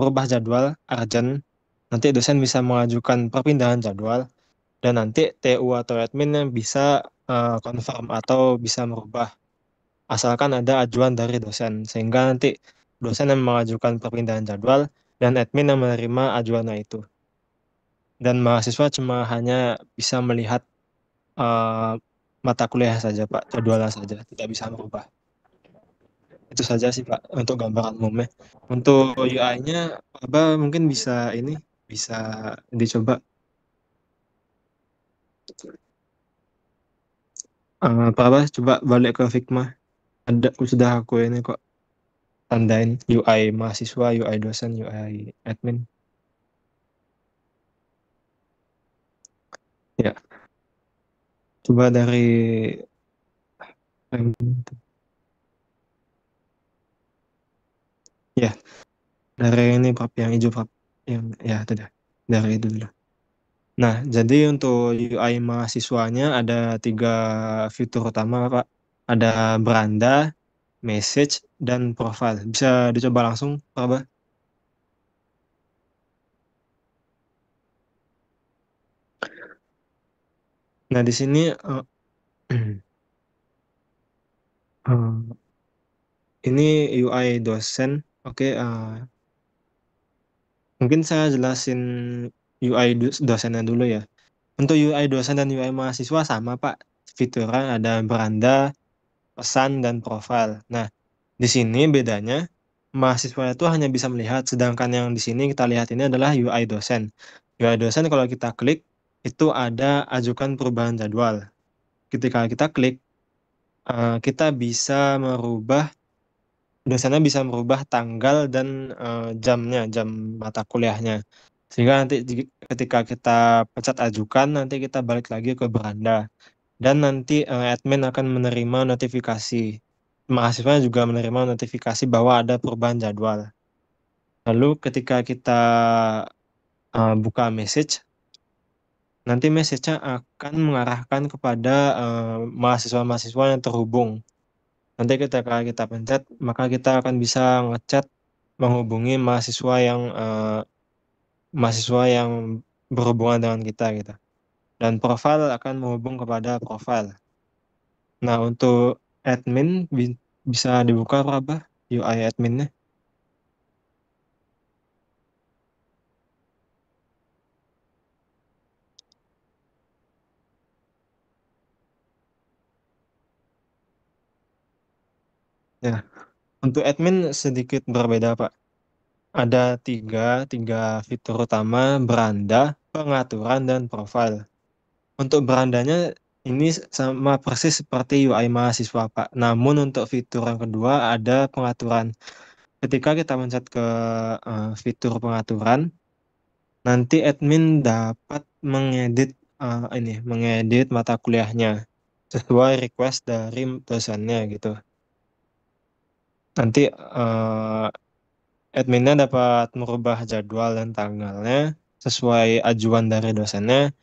merubah jadwal urgent, nanti dosen bisa mengajukan perpindahan jadwal, dan nanti TU atau admin yang bisa confirm atau bisa merubah, asalkan ada ajuan dari dosen. Sehingga nanti dosen yang mengajukan perpindahan jadwal, dan admin yang menerima ajuannya itu. Dan mahasiswa cuma hanya bisa melihat eh, mata kuliah saja, Pak, jadwalnya saja, tidak bisa merubah. Itu saja sih, Pak, untuk gambaran umumnya. Untuk UI-nya, Pak mungkin bisa ini, bisa dicoba. Pak coba balik ke Figma. Ada, sudah aku ini kok tandain UI mahasiswa, UI dosen, UI admin. Ya, coba dari ya, dari ini Pak, yang hijau Pak. Yang ya, itu dah. Dari itu dulu. Nah, jadi untuk UI mahasiswanya ada 3 fitur utama, Pak. Ada beranda, message, dan profile. Bisa dicoba langsung, Pak Bah? Nah, di sini ini UI dosen. Oke, mungkin saya jelasin UI dosennya dulu ya. Untuk UI dosen dan UI mahasiswa sama, Pak. Fiturnya ada beranda, pesan, dan profile. Nah, di sini bedanya mahasiswa itu hanya bisa melihat, sedangkan yang di sini kita lihat ini adalah UI dosen. UI dosen kalau kita klik, itu ada ajukan perubahan jadwal. Ketika kita klik, kita bisa merubah, dosennya bisa merubah tanggal dan jamnya, jam mata kuliahnya. Sehingga nanti ketika kita pencet ajukan, nanti kita balik lagi ke beranda. Dan nanti admin akan menerima notifikasi. Mahasiswa juga menerima notifikasi bahwa ada perubahan jadwal. Lalu ketika kita buka message, nanti message-nya akan mengarahkan kepada mahasiswa-mahasiswa yang terhubung. Nanti ketika kita pencet, maka kita akan bisa ngechat menghubungi mahasiswa yang berhubungan dengan kita gitu. Dan profile akan menghubung kepada profile. Nah, untuk admin bisa dibuka apa UI adminnya? Ya, untuk admin sedikit berbeda, Pak. Ada tiga fitur utama: beranda, pengaturan, dan profile. Untuk berandanya ini sama persis seperti UI mahasiswa, Pak. Namun untuk fitur yang kedua ada pengaturan. Ketika kita mencet ke fitur pengaturan, nanti admin dapat mengedit mata kuliahnya sesuai request dari dosennya gitu. Nanti adminnya dapat merubah jadwal dan tanggalnya sesuai ajuan dari dosennya.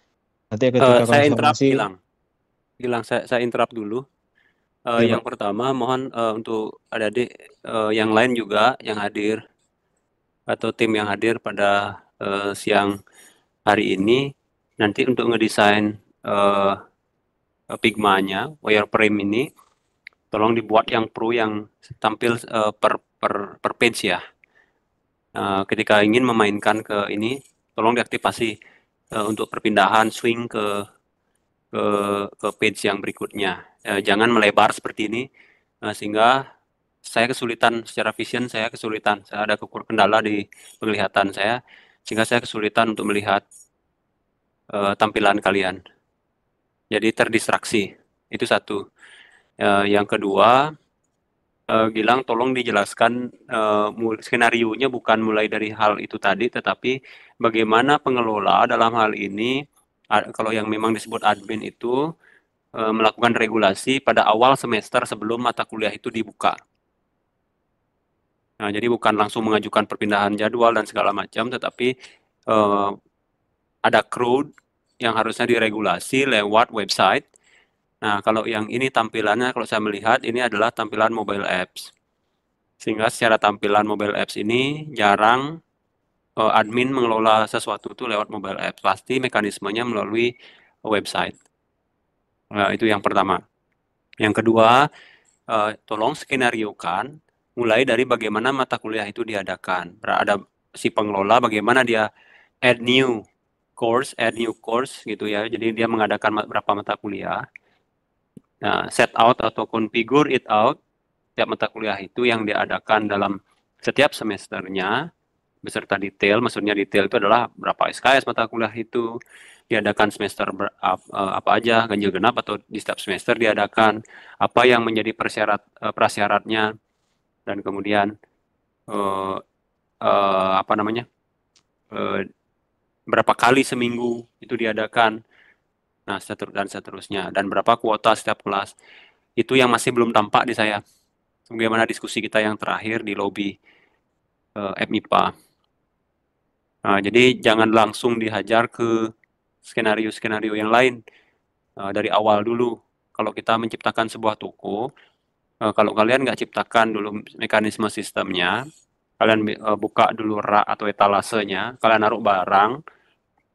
Nanti ketika Saya interrupt, konfirmasi, Gilang, saya interrupt dulu. ya Yang Pak. pertama, mohon untuk adik-adik yang lain juga yang hadir atau tim yang hadir pada siang hari ini, nanti untuk ngedesain uh, Figma-nya, wireframe ini, tolong dibuat yang pro yang tampil per page ya. Ketika ingin memainkan ke ini, tolong diaktifasi untuk perpindahan swing ke ke page yang berikutnya. Jangan melebar seperti ini sehingga saya kesulitan secara vision, saya ada kendala di penglihatan saya sehingga saya kesulitan untuk melihat tampilan kalian. Jadi terdistraksi. Itu satu. Yang kedua, Gilang tolong dijelaskan skenarionya bukan mulai dari hal itu tadi, tetapi bagaimana pengelola dalam hal ini, kalau yang memang disebut admin itu melakukan regulasi pada awal semester sebelum mata kuliah itu dibuka. Nah, jadi bukan langsung mengajukan perpindahan jadwal dan segala macam, tetapi ada crowd yang harusnya diregulasi lewat website. Nah, kalau yang ini tampilannya, kalau saya melihat, ini adalah tampilan mobile apps. Sehingga secara tampilan mobile apps ini jarang admin mengelola sesuatu itu lewat mobile app, pasti mekanismenya melalui website. Itu yang pertama. Yang kedua, tolong skenariokan mulai dari bagaimana mata kuliah itu diadakan. Ada si pengelola bagaimana dia add new course gitu ya. Jadi dia mengadakan berapa mata kuliah. Nah, set out atau configure it out setiap mata kuliah itu yang diadakan dalam setiap semesternya beserta detail. Maksudnya detail itu adalah berapa SKS mata kuliah itu diadakan semester apa aja, ganjil genap atau di setiap semester diadakan, apa yang menjadi prasyaratnya, dan kemudian eh, apa namanya, berapa kali seminggu itu diadakan, nah dan seterusnya, dan berapa kuota setiap kelas. Itu yang masih belum tampak di saya, bagaimana diskusi kita yang terakhir di lobi FMIPA. Nah, jadi jangan langsung dihajar ke skenario-skenario yang lain dari awal dulu. Kalau kita menciptakan sebuah toko, kalau kalian nggak ciptakan dulu mekanisme sistemnya, kalian buka dulu rak atau etalasenya, kalian naruh barang,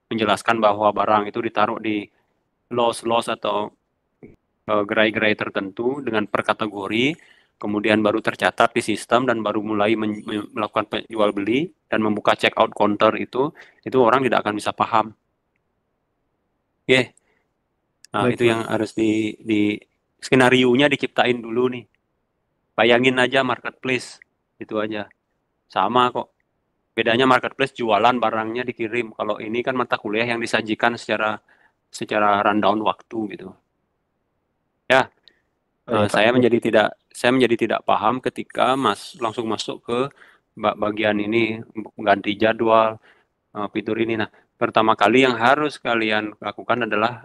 menjelaskan bahwa barang itu ditaruh di loss atau gerai-gerai tertentu dengan per kategori, kemudian baru tercatat di sistem dan baru mulai melakukan jual beli dan membuka check out counter itu orang tidak akan bisa paham. Oke, okay. Nah, Baik, itu Pak. yang harus di skenario-nya diciptain dulu nih. Bayangin aja marketplace, itu aja. Sama kok. Bedanya marketplace jualan barangnya dikirim. Kalau ini kan mata kuliah yang disajikan secara rundown waktu gitu. Ya, Oh ya, Pak. saya menjadi tidak paham ketika langsung masuk ke bagian ini, ganti jadwal, fitur ini. Nah, pertama kali yang harus kalian lakukan adalah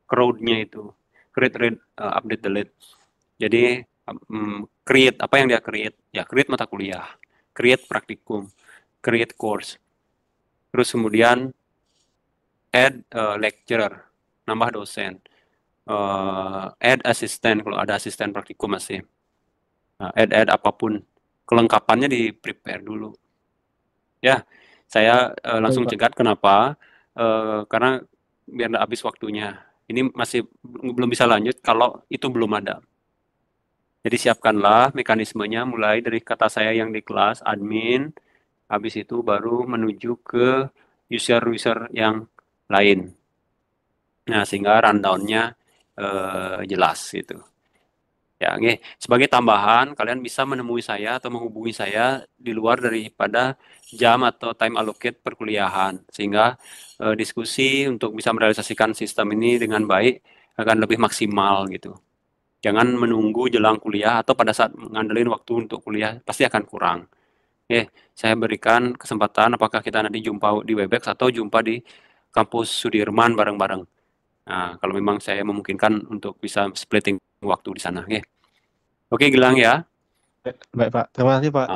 crowd-nya itu, create, read, update, delete. Jadi create apa yang dia create? Ya create mata kuliah, create praktikum, create course. Terus kemudian add lecturer, nambah dosen, add asisten kalau ada asisten praktikum masih. Nah, add apapun, kelengkapannya di prepare dulu. Ya, saya Baik, langsung Pak. cegat kenapa? Karena biar nggak habis waktunya. Ini masih belum bisa lanjut kalau itu belum ada. Jadi siapkanlah mekanismenya mulai dari kata saya yang di kelas, admin, habis itu baru menuju ke user-user yang lain. Nah, sehingga rundown-nya jelas gitu. Ya, oke. Sebagai tambahan, kalian bisa menemui saya atau menghubungi saya di luar daripada jam atau time allocate perkuliahan, sehingga diskusi untuk bisa merealisasikan sistem ini dengan baik akan lebih maksimal gitu. Jangan menunggu jelang kuliah atau pada saat ngandelin waktu untuk kuliah, pasti akan kurang. Oke, saya berikan kesempatan apakah kita nanti jumpa di Webex atau jumpa di kampus Sudirman bareng-bareng. Nah, kalau memang saya memungkinkan untuk bisa splitting waktu di sana. Oke, Gilang ya. Baik, Pak. Terima kasih, Pak.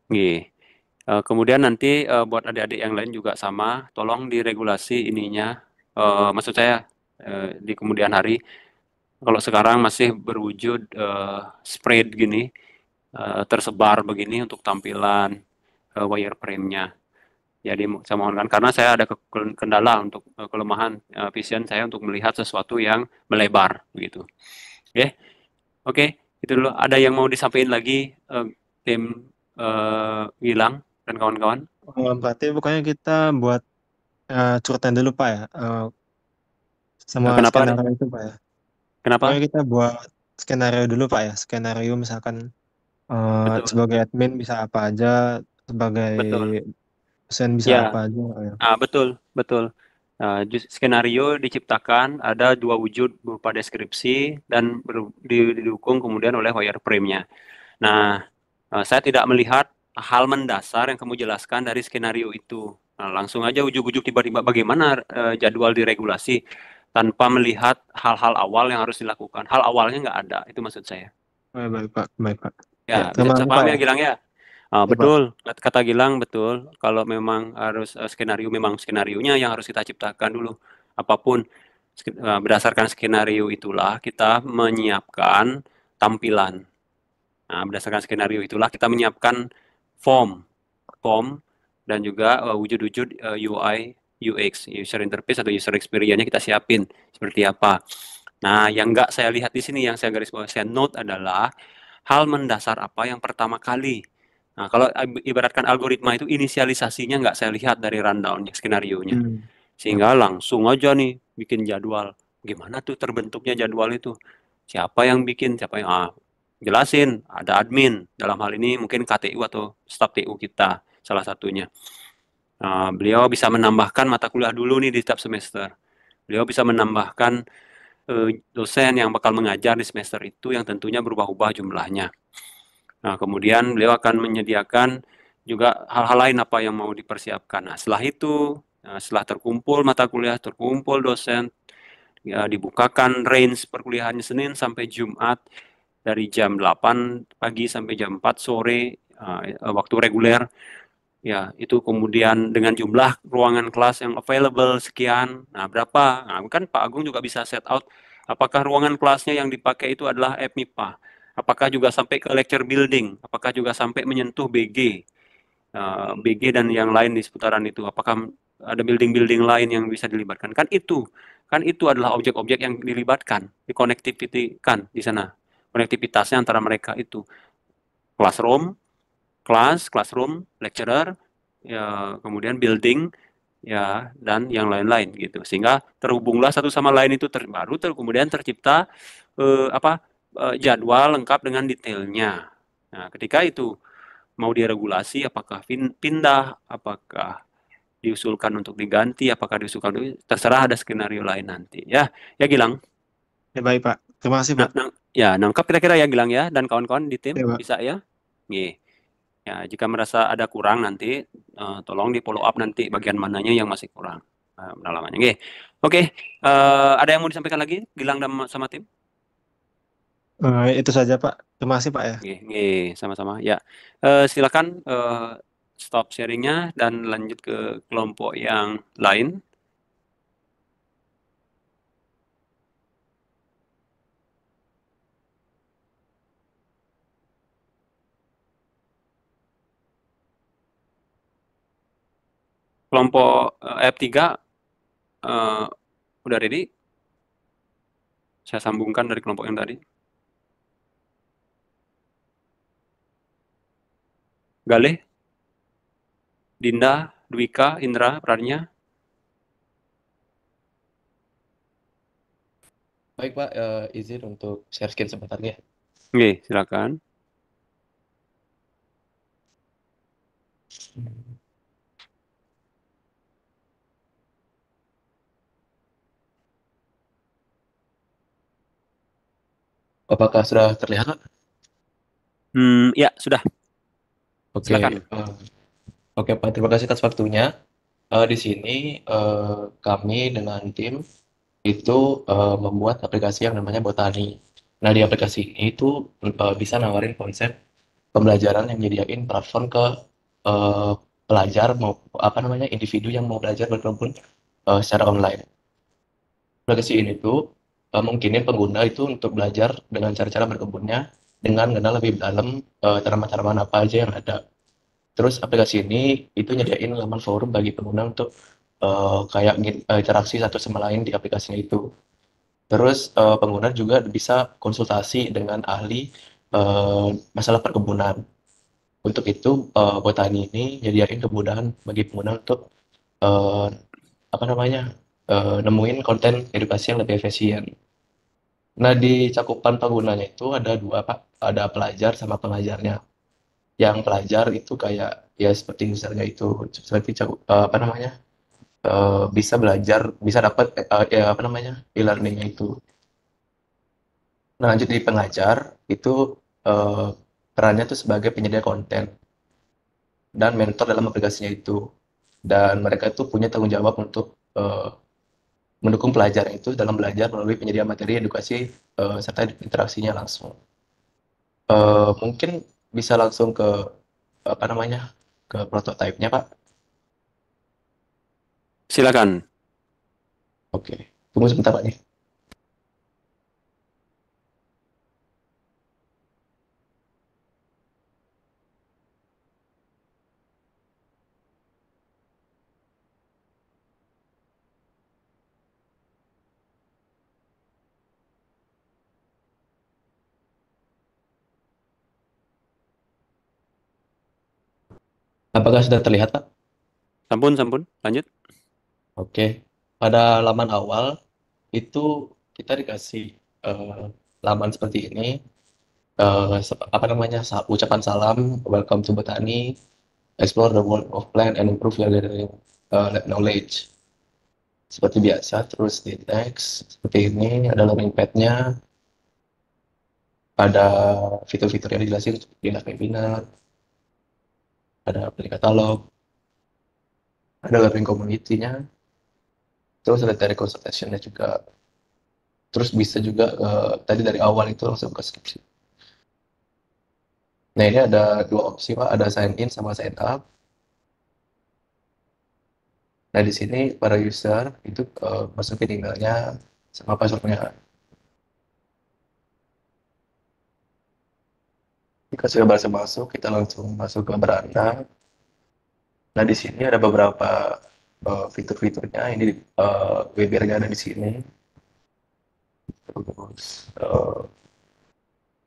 Nggih. Kemudian nanti buat adik-adik yang lain juga sama, tolong diregulasi ininya. Maksud saya di kemudian hari, kalau sekarang masih berwujud spread gini, tersebar begini untuk tampilan wireframe-nya. Jadi saya mohonkan karena saya ada kendala untuk kelemahan vision saya untuk melihat sesuatu yang melebar begitu. Oke, oke, itu dulu. Ada yang mau disampaikan lagi tim Gilang dan kawan-kawan? Berarti pokoknya kita buat curetan dulu, Pak ya. Sama Kenapa deh? skenario itu, Pak ya. Pokoknya Kenapa? kita buat skenario dulu, Pak ya. Skenario misalkan Betul, sebagai admin bisa apa aja, sebagai betul. dosen bisa apa Ya, aja, Pak ya. betul, betul. Skenario diciptakan ada dua wujud berupa deskripsi dan didukung kemudian oleh wireframe-nya. Nah, saya tidak melihat hal mendasar yang kamu jelaskan dari skenario itu. Nah, langsung aja ujuk-ujuk tiba-tiba bagaimana jadwal diregulasi tanpa melihat hal-hal awal yang harus dilakukan. Hal awalnya nggak ada, itu maksud saya. Baik, baik, Pak. Baik, Pak. Ya, Ya, terima bisa kasih, Pak paham ya. ya Gilang ya? Ya, Pak. Betul, kata Gilang betul. Kalau memang harus skenario, memang skenarionya yang harus kita ciptakan dulu. Apapun berdasarkan skenario itulah kita menyiapkan tampilan. Nah, berdasarkan skenario itulah kita menyiapkan form, form dan juga wujud-wujud UI, UX, user interface atau user experience-nya kita siapin seperti apa. Nah, yang nggak saya lihat di sini, yang saya garis bawah, saya note adalah hal mendasar apa yang pertama kali. Nah, kalau ibaratkan algoritma itu inisialisasinya nggak saya lihat dari rundown-nya, skenario-nya. Hmm. Sehingga langsung aja nih bikin jadwal. Gimana tuh terbentuknya jadwal itu? Siapa yang bikin? Siapa yang jelasin? Ada admin. Dalam hal ini mungkin KTU atau staf TU kita salah satunya. Beliau bisa menambahkan mata kuliah dulu nih di setiap semester. Beliau bisa menambahkan dosen yang bakal mengajar di semester itu yang tentunya berubah-ubah jumlahnya. Nah, kemudian beliau akan menyediakan juga hal-hal lain apa yang mau dipersiapkan. Nah, setelah itu, setelah terkumpul mata kuliah, terkumpul dosen, ya, dibukakan range perkuliahannya Senin sampai Jumat dari jam 8 pagi sampai jam 4 sore, waktu reguler. Ya, itu kemudian dengan jumlah ruangan kelas yang available sekian. Nah, berapa? Nah, kan Pak Agung juga bisa set out apakah ruangan kelasnya yang dipakai itu adalah FMIPA. Apakah juga sampai ke lecture building? Apakah juga sampai menyentuh BG? BG dan yang lain di seputaran itu. Apakah ada building-building lain yang bisa dilibatkan? Kan itu adalah objek-objek yang dilibatkan, dikonektiviti kan di sana. Konektivitasnya antara mereka itu. Classroom, classroom, lecturer, ya, kemudian building, ya, dan yang lain-lain gitu. Sehingga terhubunglah satu sama lain itu kemudian tercipta jadwal lengkap dengan detailnya. Nah, ketika itu mau diregulasi, apakah pindah, apakah diusulkan untuk diganti, apakah diusulkan terserah, ada skenario lain nanti. Ya, ya Gilang. Ya baik Pak. Terima kasih Nah, Pak. ya nangkap kira-kira ya Gilang ya dan kawan-kawan di tim Ya Pak. bisa ya. Nih. Ya, jika merasa ada kurang nanti tolong di follow up nanti bagian mananya yang masih kurang pendalamannya. Oke. Oke, ada yang mau disampaikan lagi Gilang dan sama tim? Itu saja Pak. Terima kasih Pak ya. Oke, sama-sama. Ya, silakan stop sharingnya dan lanjut ke kelompok yang lain. Kelompok F3 eh, udah ready? Saya sambungkan dari kelompok yang tadi. Galih, Dinda, Dwika, Indra, Pranya. Baik Pak, izin untuk share screen sebentar ya. Oke, silakan. Apakah sudah terlihat Pak? Ya, sudah. Oke, Silakan. oke Pak, terima kasih atas waktunya. Di sini kami dengan tim itu membuat aplikasi yang namanya Botani. Nah, di aplikasi ini itu bisa nawarin konsep pembelajaran yang nyediain platform ke eh, pelajar mau apa namanya individu yang mau belajar berkebun secara online. Aplikasi ini tuh mungkinin pengguna itu untuk belajar dengan cara-cara berkebunnya dengan mengenal lebih dalam tanaman-tanaman apa aja yang ada. Terus aplikasi ini itu nyediain laman forum bagi pengguna untuk kayak interaksi satu sama lain di aplikasinya itu. Terus pengguna juga bisa konsultasi dengan ahli eh, masalah perkebunan. Untuk itu, Botani ini nyediain kemudahan bagi pengguna untuk eh, apa namanya nemuin konten edukasi yang lebih efisien. Nah, di cakupan penggunanya itu ada dua, Pak. Ada pelajar sama pengajarnya. Yang pelajar itu kayak ya seperti misalnya itu seperti apa namanya bisa belajar, bisa dapat ya apa namanya e-learningnya itu. Nah, lanjut di pengajar itu eh, perannya tuh sebagai penyedia konten dan mentor dalam aplikasinya itu. Dan mereka itu punya tanggung jawab untuk mendukung pelajar itu dalam belajar melalui penyedia materi edukasi serta interaksinya langsung. Mungkin bisa langsung ke apa namanya ke prototipenya Pak. Silakan. Oke, tunggu sebentar Pak nih. Apakah sudah terlihat, Pak? Sampun, lanjut. Oke. Pada laman awal itu kita dikasih laman seperti ini. Apa namanya? Ucapan salam, welcome to Botani, explore the world of plant and improve your gathering lab knowledge. Seperti biasa, terus di next seperti ini ada learning pad-nya, ada fitur-fitur yang dijelasin seperti live webinar, ada aplikasi katalog, ada learning community-nya, terus ada dari consultation-nya juga. Terus bisa juga tadi dari awal itu langsung ke skripsi. Nah, ini ada dua opsi, Pak, ada sign in sama sign up. Nah, di sini para user itu masukin emailnya sama passwordnya. Jika sudah berhasil masuk, kita langsung masuk ke beranda. Nah, di sini ada beberapa fitur-fiturnya. Ini webinar ada di sini. Terus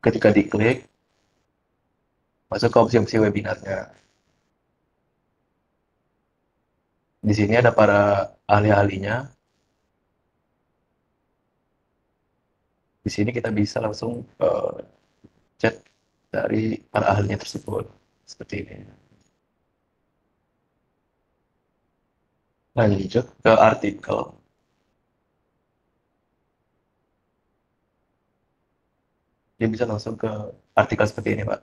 ketika diklik, masuk ke opsi-opsi webinarnya. Di sini ada para ahli-ahlinya. Di sini kita bisa langsung chat dari para ahlinya tersebut. Seperti ini. Lanjut ke artikel. Dia bisa langsung ke artikel seperti ini, Pak.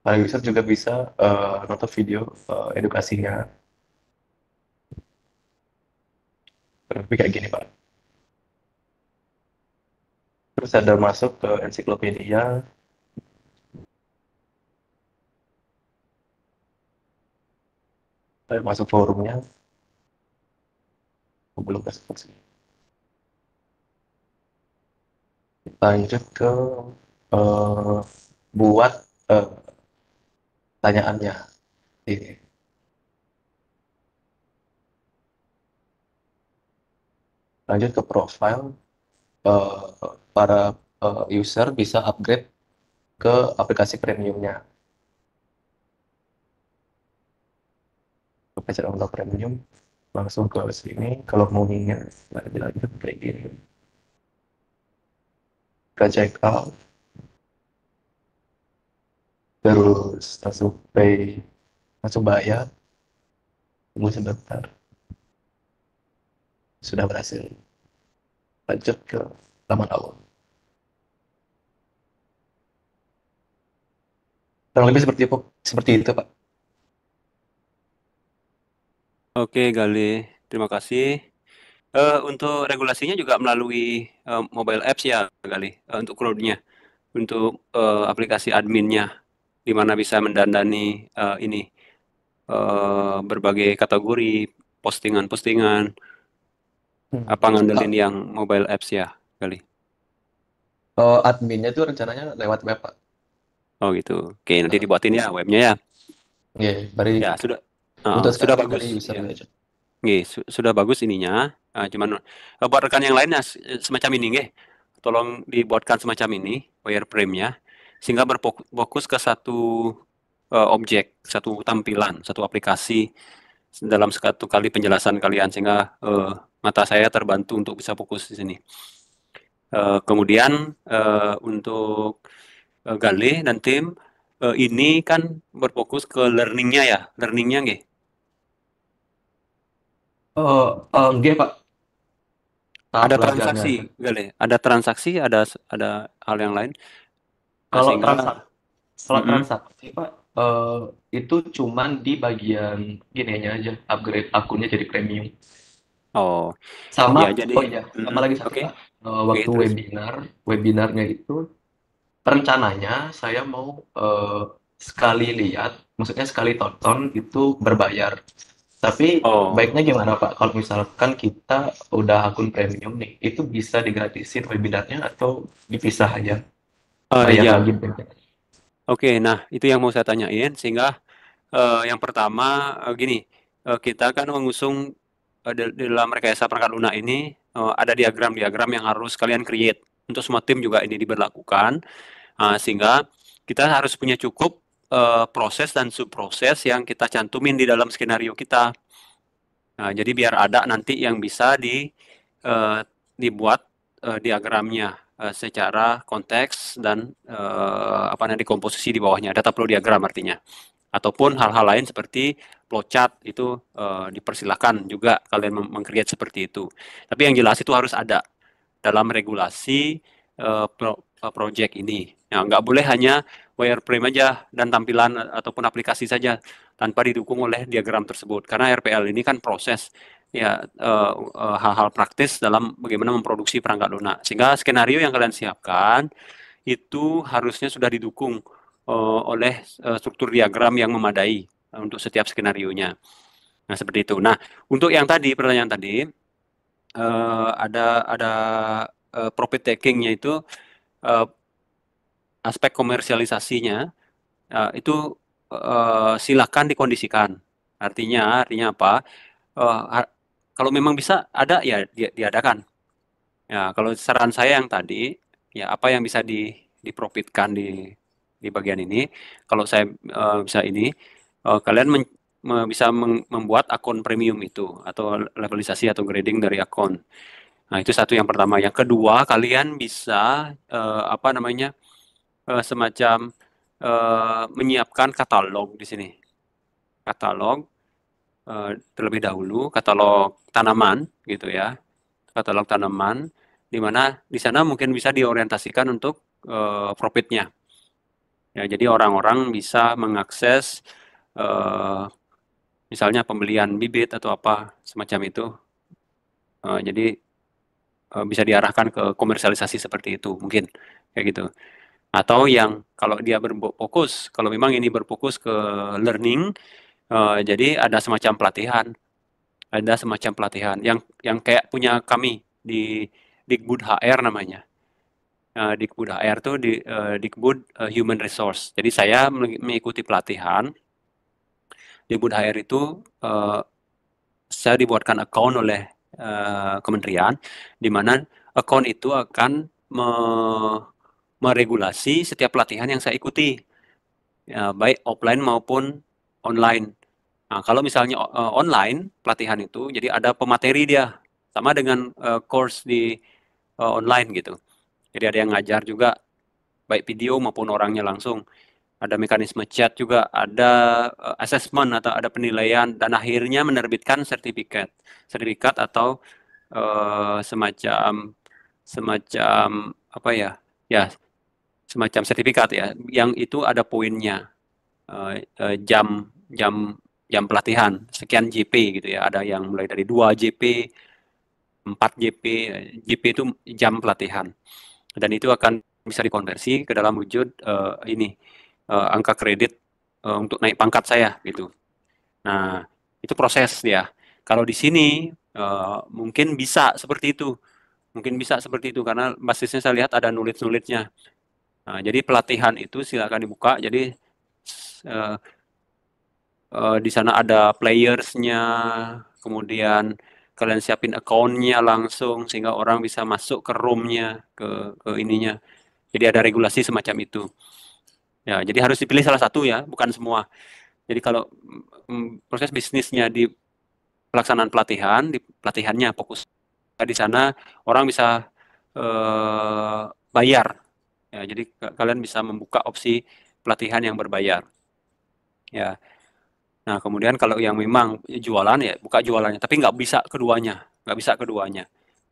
Para user juga bisa nonton video edukasinya. Lebih kayak gini, Pak. Terus ada masuk ke ensiklopedia. Saya masuk forumnya. Belum masuk sini. Lanjut ke buat tanyaannya. Ini. Lanjut ke profile. Para user bisa upgrade ke aplikasi premiumnya. Baca untuk premium langsung ke sini. Kalau mau ingat lanjut kayak gini. Ke check out. Terus langsung pay, langsung bayar. Tunggu sebentar. Sudah berhasil. Lanjut ke laman awal. Kurang lebih seperti itu, Pak. Oke, Gali, terima kasih. Untuk regulasinya juga melalui mobile apps ya, Gali, untuk cloud-nya, untuk aplikasi adminnya, di mana bisa mendandani ini berbagai kategori postingan-postingan, apa ngandelin yang mobile apps ya, Gali? Adminnya tuh rencananya lewat web, Pak. Oh gitu. Oke, nanti dibuatin ya webnya ya. Iya, dari Ya sudah. untuk Sudah sekarang bagus. dari user Ya. aja. Nggih, sudah bagus ininya. Cuman buat rekan yang lainnya semacam ini nggih. Tolong dibuatkan semacam ini wireframe-nya sehingga berfokus ke satu objek, satu tampilan, satu aplikasi dalam satu kali penjelasan kalian sehingga mata saya terbantu untuk bisa fokus di sini. Kemudian untuk Gale dan tim ini kan berfokus ke learning-nya ya, learning-nya nggih. Enggak, Pak. Tahap Ada belajarnya transaksi, aja. Gale. Ada transaksi, ada hal yang lain. Kalau Sehingga, transaksi, Pak, itu cuman di bagian gini aja, upgrade akunnya jadi premium. oh, Sama, ya jadi, oh iya, sama lagi satu, oke, Pak. oke, Waktu terus. webinarnya itu rencananya saya mau sekali lihat, maksudnya sekali tonton itu berbayar. Tapi Oh, baiknya gimana, Pak? Kalau misalkan kita udah akun premium nih, itu bisa digratisin webinarnya atau dipisah aja? Bayar ya, lagi berarti. oke. Nah, itu yang mau saya tanyain. Sehingga yang pertama gini, kita kan mengusung dalam rekayasa perangkat lunak ini ada diagram-diagram yang harus kalian create. Untuk semua tim juga ini diberlakukan. Sehingga kita harus punya cukup proses dan subproses yang kita cantumin di dalam skenario kita. Nah, jadi biar ada nanti yang bisa dibuat diagramnya secara konteks dan apa nanti komposisi di bawahnya, data flow diagram artinya. Ataupun hal-hal lain seperti flowchart itu dipersilahkan juga kalian meng-create seperti itu. Tapi yang jelas itu harus ada dalam regulasi project ini. Nah, nggak boleh hanya wireframe aja dan tampilan ataupun aplikasi saja tanpa didukung oleh diagram tersebut. Karena RPL ini kan proses ya hal-hal praktis dalam bagaimana memproduksi perangkat lunak. Sehingga skenario yang kalian siapkan itu harusnya sudah didukung oleh struktur diagram yang memadai untuk setiap skenarionya. Nah, seperti itu. Nah, untuk yang tadi pertanyaan tadi ada profit takingnya itu aspek komersialisasinya itu silakan dikondisikan. Artinya apa? Kalau memang bisa ada ya diadakan. Ya, kalau saran saya yang tadi ya apa yang bisa diprofitkan di bagian ini. Kalau saya bisa ini kalian bisa membuat akun premium itu atau levelisasi atau grading dari akun. Nah, itu satu yang pertama. Yang kedua, kalian bisa apa namanya semacam menyiapkan katalog di sini. Katalog terlebih dahulu, katalog tanaman gitu ya. Katalog tanaman di mana di sana mungkin bisa diorientasikan untuk profitnya. Ya, jadi orang-orang bisa mengakses misalnya pembelian bibit atau apa semacam itu. Jadi bisa diarahkan ke komersialisasi seperti itu mungkin kayak gitu. Atau yang kalau dia berfokus, kalau memang ini berfokus ke learning, jadi ada semacam pelatihan yang kayak punya kami di Dikbud HR namanya. Dikbud HR tuh Dikbud Human Resource. Jadi saya mengikuti pelatihan Dikbud HR itu saya dibuatkan account oleh kementerian, di mana account itu akan meregulasi setiap pelatihan yang saya ikuti, ya, baik offline maupun online. Nah, kalau misalnya online pelatihan itu, jadi ada pemateri dia, sama dengan course di online gitu. Jadi ada yang ngajar juga, baik video maupun orangnya langsung. Ada mekanisme chat juga, ada assessment atau ada penilaian, dan akhirnya menerbitkan sertifikat atau semacam apa ya, semacam sertifikat ya, yang itu ada poinnya, jam pelatihan sekian JP gitu ya, ada yang mulai dari 2 JP, 4 JP, JP itu jam pelatihan, dan itu akan bisa dikonversi ke dalam wujud angka kredit untuk naik pangkat saya gitu. Nah, itu proses ya. Kalau di sini mungkin bisa seperti itu. Karena basisnya saya lihat ada knowledge-nya. Nah, jadi pelatihan itu silakan dibuka. Jadi di sana ada players-nya, kemudian kalian siapin account-nya langsung sehingga orang bisa masuk ke room-nya, ke ininya. Jadi ada regulasi semacam itu. Ya, jadi harus dipilih salah satu ya, bukan semua. Jadi kalau proses bisnisnya di pelaksanaan pelatihan, di pelatihannya fokus di sana, orang bisa bayar. Ya, jadi kalian bisa membuka opsi pelatihan yang berbayar. Ya. Nah, kemudian kalau yang memang jualan ya buka jualannya, tapi nggak bisa keduanya,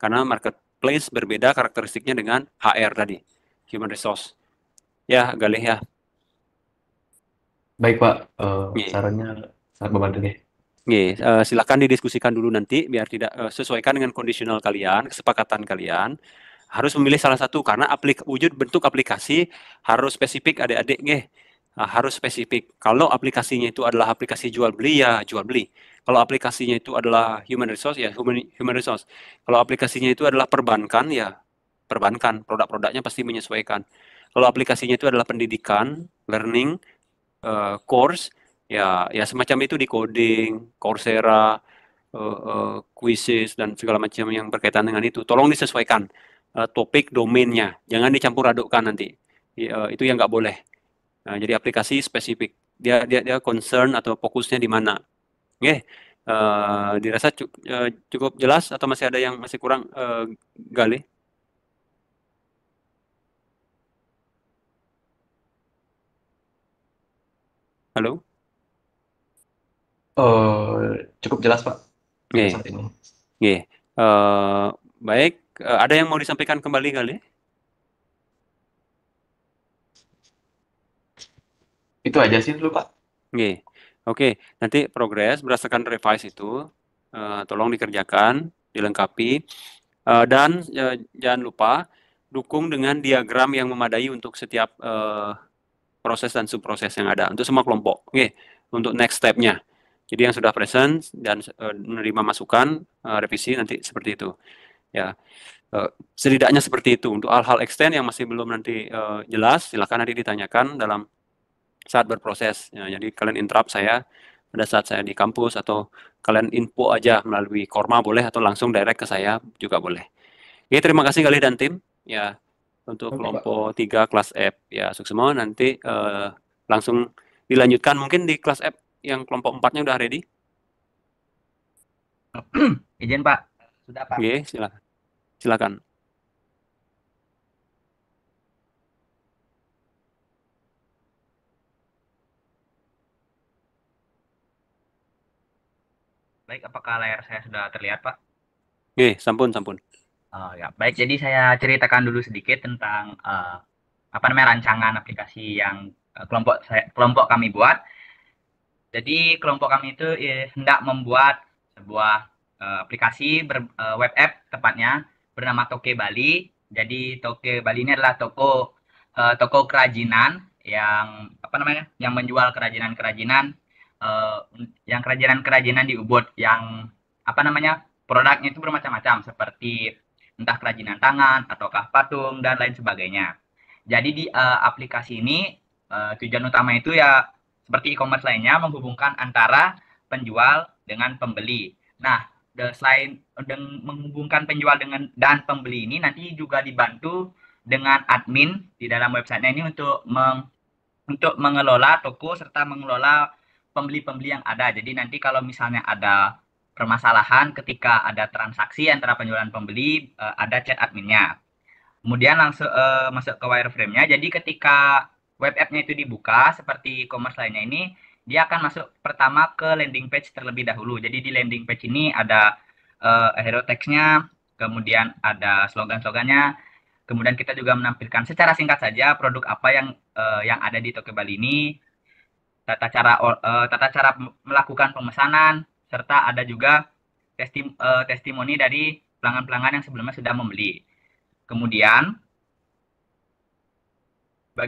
karena marketplace berbeda karakteristiknya dengan HR tadi, human resource. Ya, Galih ya. Baik Pak, sarannya sangat membantu deh. Silakan didiskusikan dulu nanti biar tidak sesuaikan dengan kondisional kalian, kesepakatan kalian. Harus memilih salah satu karena wujud bentuk aplikasi harus spesifik adik-adik harus spesifik. Kalau aplikasinya itu adalah aplikasi jual beli ya jual beli. Kalau aplikasinya itu adalah human resource ya human resource. Kalau aplikasinya itu adalah perbankan ya perbankan, produk-produknya pasti menyesuaikan. Kalau aplikasinya itu adalah pendidikan, learning, course ya semacam itu di coding, Coursera, quizzes dan segala macam yang berkaitan dengan itu. Tolong disesuaikan topik domainnya, jangan dicampur adukkan nanti. Itu yang nggak boleh. Nah, jadi aplikasi spesifik. Dia concern atau fokusnya di mana. Oke. Dirasa cukup jelas atau masih ada yang masih kurang, Gali? Halo? Cukup jelas Pak sampai Oke. saat ini. Oke. Baik, ada yang mau disampaikan kembali Gali? Itu aja sih dulu Pak. Oke. Oke, nanti progres berdasarkan revise itu tolong dikerjakan, dilengkapi, dan jangan lupa dukung dengan diagram yang memadai untuk setiap proses dan subproses yang ada untuk semua kelompok. Oke, untuk next step-nya. Jadi yang sudah present dan menerima masukan revisi nanti seperti itu. Ya, setidaknya seperti itu. Untuk hal-hal extend yang masih belum nanti jelas, silakan nanti ditanyakan dalam saat berproses. Ya, jadi kalian interrupt saya pada saat saya di kampus atau kalian info aja melalui Korma boleh atau langsung direct ke saya juga boleh. Oke, terima kasih Gali dan tim. Ya, untuk Oke, Pak. kelompok 3 kelas F ya Suksemo nanti langsung dilanjutkan mungkin di kelas F yang kelompok 4-nya udah ready. Izin Pak, sudah Pak. Oke, silakan. Silakan. Baik, apakah layar saya sudah terlihat Pak? Oke, sampun. Oh ya, baik. Jadi saya ceritakan dulu sedikit tentang rancangan aplikasi yang kelompok kami buat. Jadi kelompok kami itu hendak membuat sebuah aplikasi web app tepatnya bernama Toke Bali. Jadi Toke Bali ini adalah toko kerajinan yang menjual kerajinan-kerajinan di Ubud yang produknya itu bermacam-macam seperti entah kerajinan tangan ataukah patung dan lain sebagainya. Jadi di aplikasi ini tujuan utama itu ya seperti e-commerce lainnya menghubungkan antara penjual dengan pembeli. Nah, selain menghubungkan penjual dan pembeli ini nanti juga dibantu dengan admin di dalam websitenya ini untuk mengelola toko serta mengelola pembeli-pembeli yang ada. Jadi nanti kalau misalnya ada permasalahan ketika ada transaksi antara penjual dan pembeli, ada chat adminnya. Kemudian langsung masuk ke wireframe-nya. Jadi ketika web app-nya itu dibuka seperti e-commerce lainnya ini, dia akan masuk pertama ke landing page terlebih dahulu. Jadi di landing page ini ada hero text-nya, kemudian ada slogan-slogannya, kemudian kita juga menampilkan secara singkat saja produk apa yang ada di Toke Bali ini, tata cara melakukan pemesanan, serta ada juga testimoni dari pelanggan-pelanggan yang sebelumnya sudah membeli. Kemudian di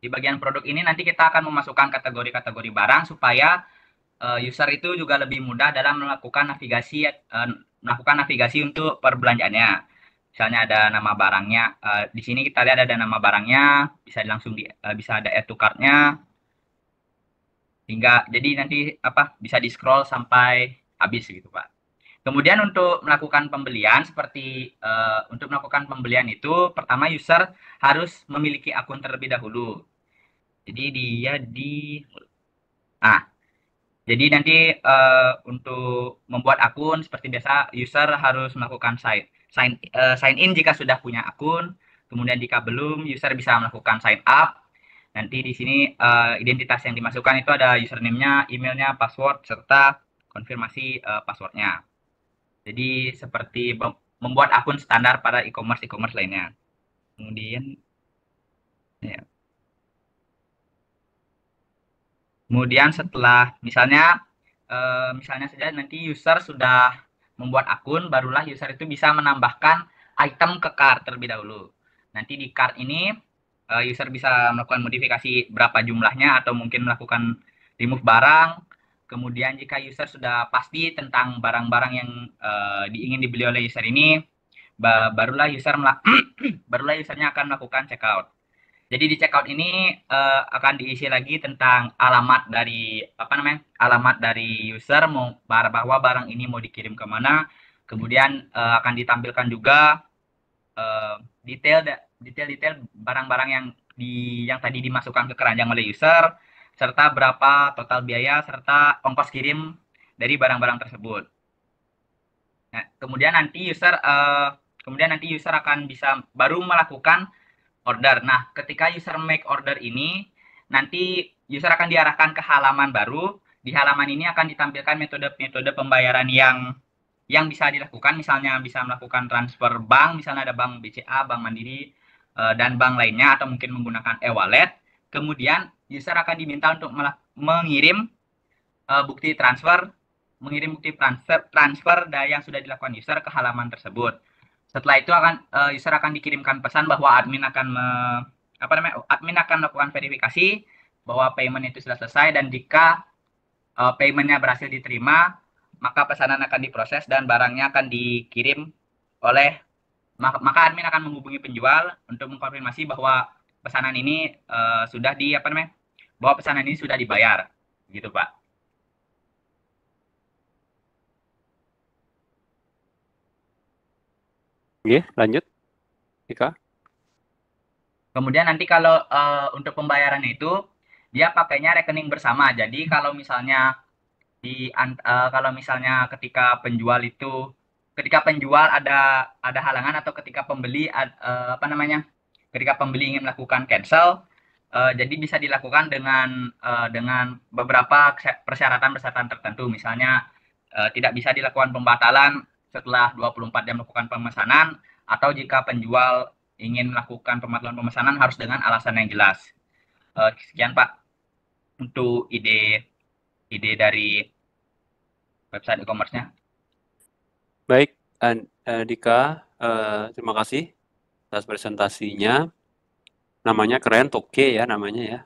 bagian produk ini nanti kita akan memasukkan kategori-kategori barang supaya user itu juga lebih mudah dalam melakukan navigasi untuk perbelanjaannya. Misalnya ada nama barangnya, di sini kita lihat ada nama barangnya, bisa ada add to cart-nya, hingga jadi nanti bisa di scroll sampai habis gitu Pak. Kemudian untuk melakukan pembelian itu pertama user harus memiliki akun terlebih dahulu. Jadi jadi nanti untuk membuat akun seperti biasa user harus melakukan sign in jika sudah punya akun. Kemudian jika belum user bisa melakukan sign up. Nanti di sini identitas yang dimasukkan itu ada username-nya, emailnya, password serta konfirmasi passwordnya. Jadi seperti membuat akun standar pada e-commerce lainnya. Kemudian ya. Kemudian setelah misalnya saja nanti user sudah membuat akun, barulah user itu bisa menambahkan item ke cart terlebih dahulu. Nanti di cart ini user bisa melakukan modifikasi berapa jumlahnya atau mungkin melakukan remove barang. Kemudian jika user sudah pasti tentang barang-barang yang ingin dibeli oleh user ini, barulah usernya akan melakukan checkout. Jadi di checkout ini akan diisi lagi tentang alamat dari user bahwa barang ini mau dikirim ke mana. Kemudian akan ditampilkan juga detail barang-barang yang yang tadi dimasukkan ke keranjang oleh user, serta berapa total biaya serta ongkos kirim dari barang-barang tersebut. Nah, kemudian nanti user akan bisa baru melakukan order. Nah, ketika user make order ini, nanti user akan diarahkan ke halaman baru. Di halaman ini akan ditampilkan metode-metode pembayaran yang bisa dilakukan, misalnya bisa melakukan transfer bank, misalnya ada bank BCA, Bank Mandiri, dan bank lainnya, atau mungkin menggunakan e-wallet. Kemudian user akan diminta untuk mengirim bukti transfer yang sudah dilakukan user ke halaman tersebut. Setelah itu user akan dikirimkan pesan bahwa admin akan melakukan verifikasi bahwa payment itu sudah selesai, dan jika paymentnya berhasil diterima, maka pesanan akan diproses dan barangnya akan dikirim maka admin akan menghubungi penjual untuk mengkonfirmasi bahwa pesanan ini bahwa pesanan ini sudah dibayar, gitu Pak. Oke, lanjut, Ika. Kemudian nanti kalau untuk pembayarannya itu dia pakainya rekening bersama. Jadi kalau misalnya ketika penjual ada halangan, atau ketika pembeli ingin melakukan cancel, jadi bisa dilakukan dengan beberapa persyaratan tertentu. Misalnya tidak bisa dilakukan pembatalan setelah 24 jam melakukan pemesanan, atau jika penjual ingin melakukan pembatalan pemesanan harus dengan alasan yang jelas. Sekian Pak untuk ide dari website e-commerce-nya. Baik, Dika, terima kasih atas presentasinya. Namanya keren, Toke ya namanya ya.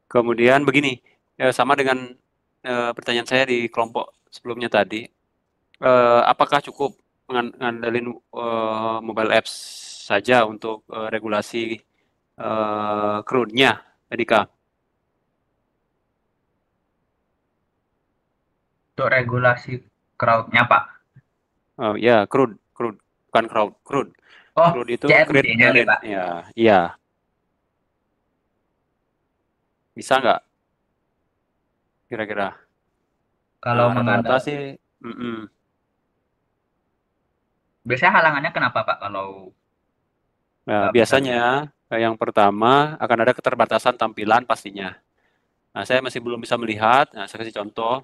Kemudian begini, sama dengan pertanyaan saya di kelompok sebelumnya tadi, apakah cukup ngandelin mobile apps saja untuk regulasi CRUD-nya, Dika? Untuk regulasi crowd-nya Pak. Oh ya, CRUD, bukan CRUD. Oh, CRUD itu CRUD-nya nih Pak. Ya, iya. Bisa nggak? Kira-kira? Kalau rata-rata sih, biasanya halangannya kenapa Pak kalau Nah, biasanya yang pertama akan ada keterbatasan tampilan pastinya. Nah, saya masih belum bisa melihat. Nah, saya kasih contoh.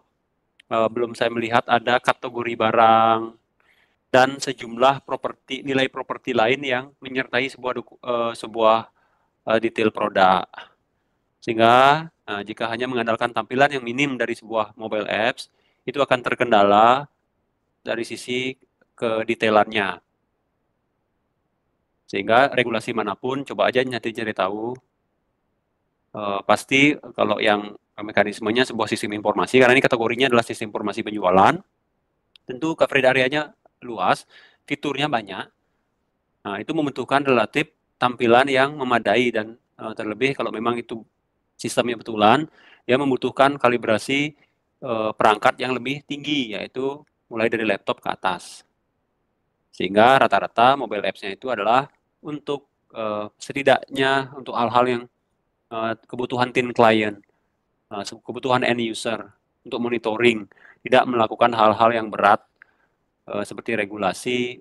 Belum saya melihat ada kategori barang dan sejumlah nilai properti lain yang menyertai sebuah detail produk. Sehingga jika hanya mengandalkan tampilan yang minim dari sebuah mobile apps, itu akan terkendala dari sisi kedetailannya. Sehingga regulasi manapun, coba aja nanti cari tahu. Pasti kalau yang mekanismenya sebuah sistem informasi, karena ini kategorinya adalah sistem informasi penjualan, tentu coverage area-nya luas, fiturnya banyak. Nah, itu membutuhkan relatif tampilan yang memadai, dan terlebih kalau memang itu sistemnya betulan, dia membutuhkan kalibrasi perangkat yang lebih tinggi, yaitu mulai dari laptop ke atas. Sehingga rata-rata mobile apps-nya itu adalah untuk setidaknya untuk hal-hal yang kebutuhan thin client, kebutuhan end user untuk monitoring, tidak melakukan hal-hal yang berat seperti regulasi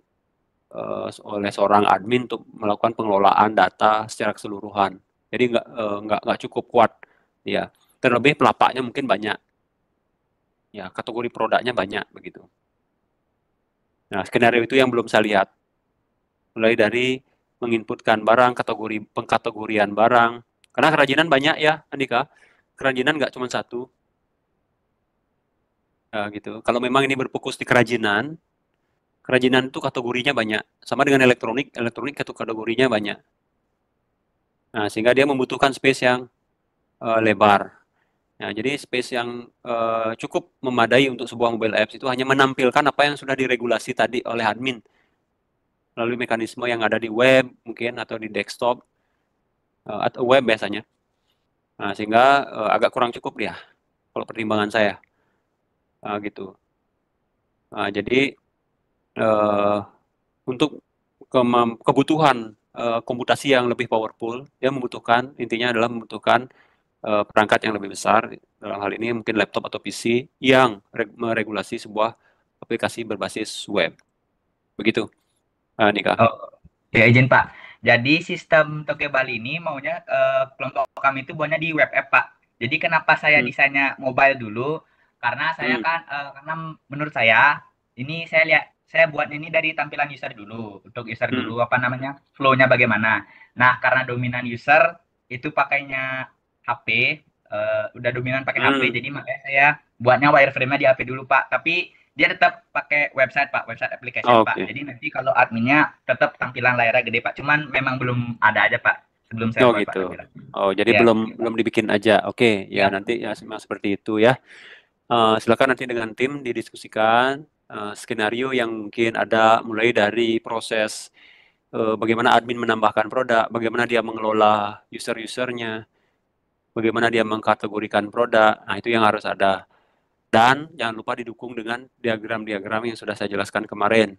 oleh seorang admin untuk melakukan pengelolaan data secara keseluruhan. Jadi nggak cukup kuat, ya. Terlebih pelapaknya mungkin banyak, ya, kategori produknya banyak begitu. Nah, skenario itu yang belum saya lihat. Mulai dari menginputkan barang, pengkategorian barang. Karena kerajinan banyak ya, Andika. Kerajinan nggak cuma satu. Nah, gitu. Kalau memang ini berfokus di kerajinan itu kategorinya banyak. Sama dengan elektronik itu kategorinya banyak. Nah, sehingga dia membutuhkan space yang lebar. Nah, jadi space yang cukup memadai untuk sebuah mobile apps itu hanya menampilkan apa yang sudah diregulasi tadi oleh admin melalui mekanisme yang ada di web mungkin atau di desktop atau web biasanya. Nah, sehingga agak kurang cukup ya kalau pertimbangan saya gitu. Nah, jadi untuk kebutuhan komputasi yang lebih powerful. Dia membutuhkan, intinya adalah membutuhkan perangkat yang lebih besar. Dalam hal ini mungkin laptop atau PC yang meregulasi sebuah aplikasi berbasis web. Begitu, Nika. Oh, ya izin Pak. Jadi sistem Toke Bali ini maunya kelompok kami itu buatnya di web app Pak. Jadi kenapa saya desainnya mobile dulu? Karena saya kan karena menurut saya ini saya buat ini dari tampilan user dulu. Untuk user dulu apa namanya? Flow-nya bagaimana. Nah, karena dominan user itu pakainya HP, udah dominan pakai HP, jadi makanya saya buatnya wireframe-nya di HP dulu Pak. Tapi dia tetap pakai website Pak, website application Pak. Jadi nanti kalau adminnya tetap tampilan layarnya gede Pak. Cuman memang belum ada aja Pak sebelum saya buat gitu. Pak. Jadi belum dibikin aja. Oke, ya nanti ya seperti itu ya. Silakan nanti dengan tim didiskusikan skenario yang mungkin ada, mulai dari proses bagaimana admin menambahkan produk, bagaimana dia mengelola user-usernya, bagaimana dia mengkategorikan produk. Nah, itu yang harus ada. Dan jangan lupa didukung dengan diagram-diagram yang sudah saya jelaskan kemarin.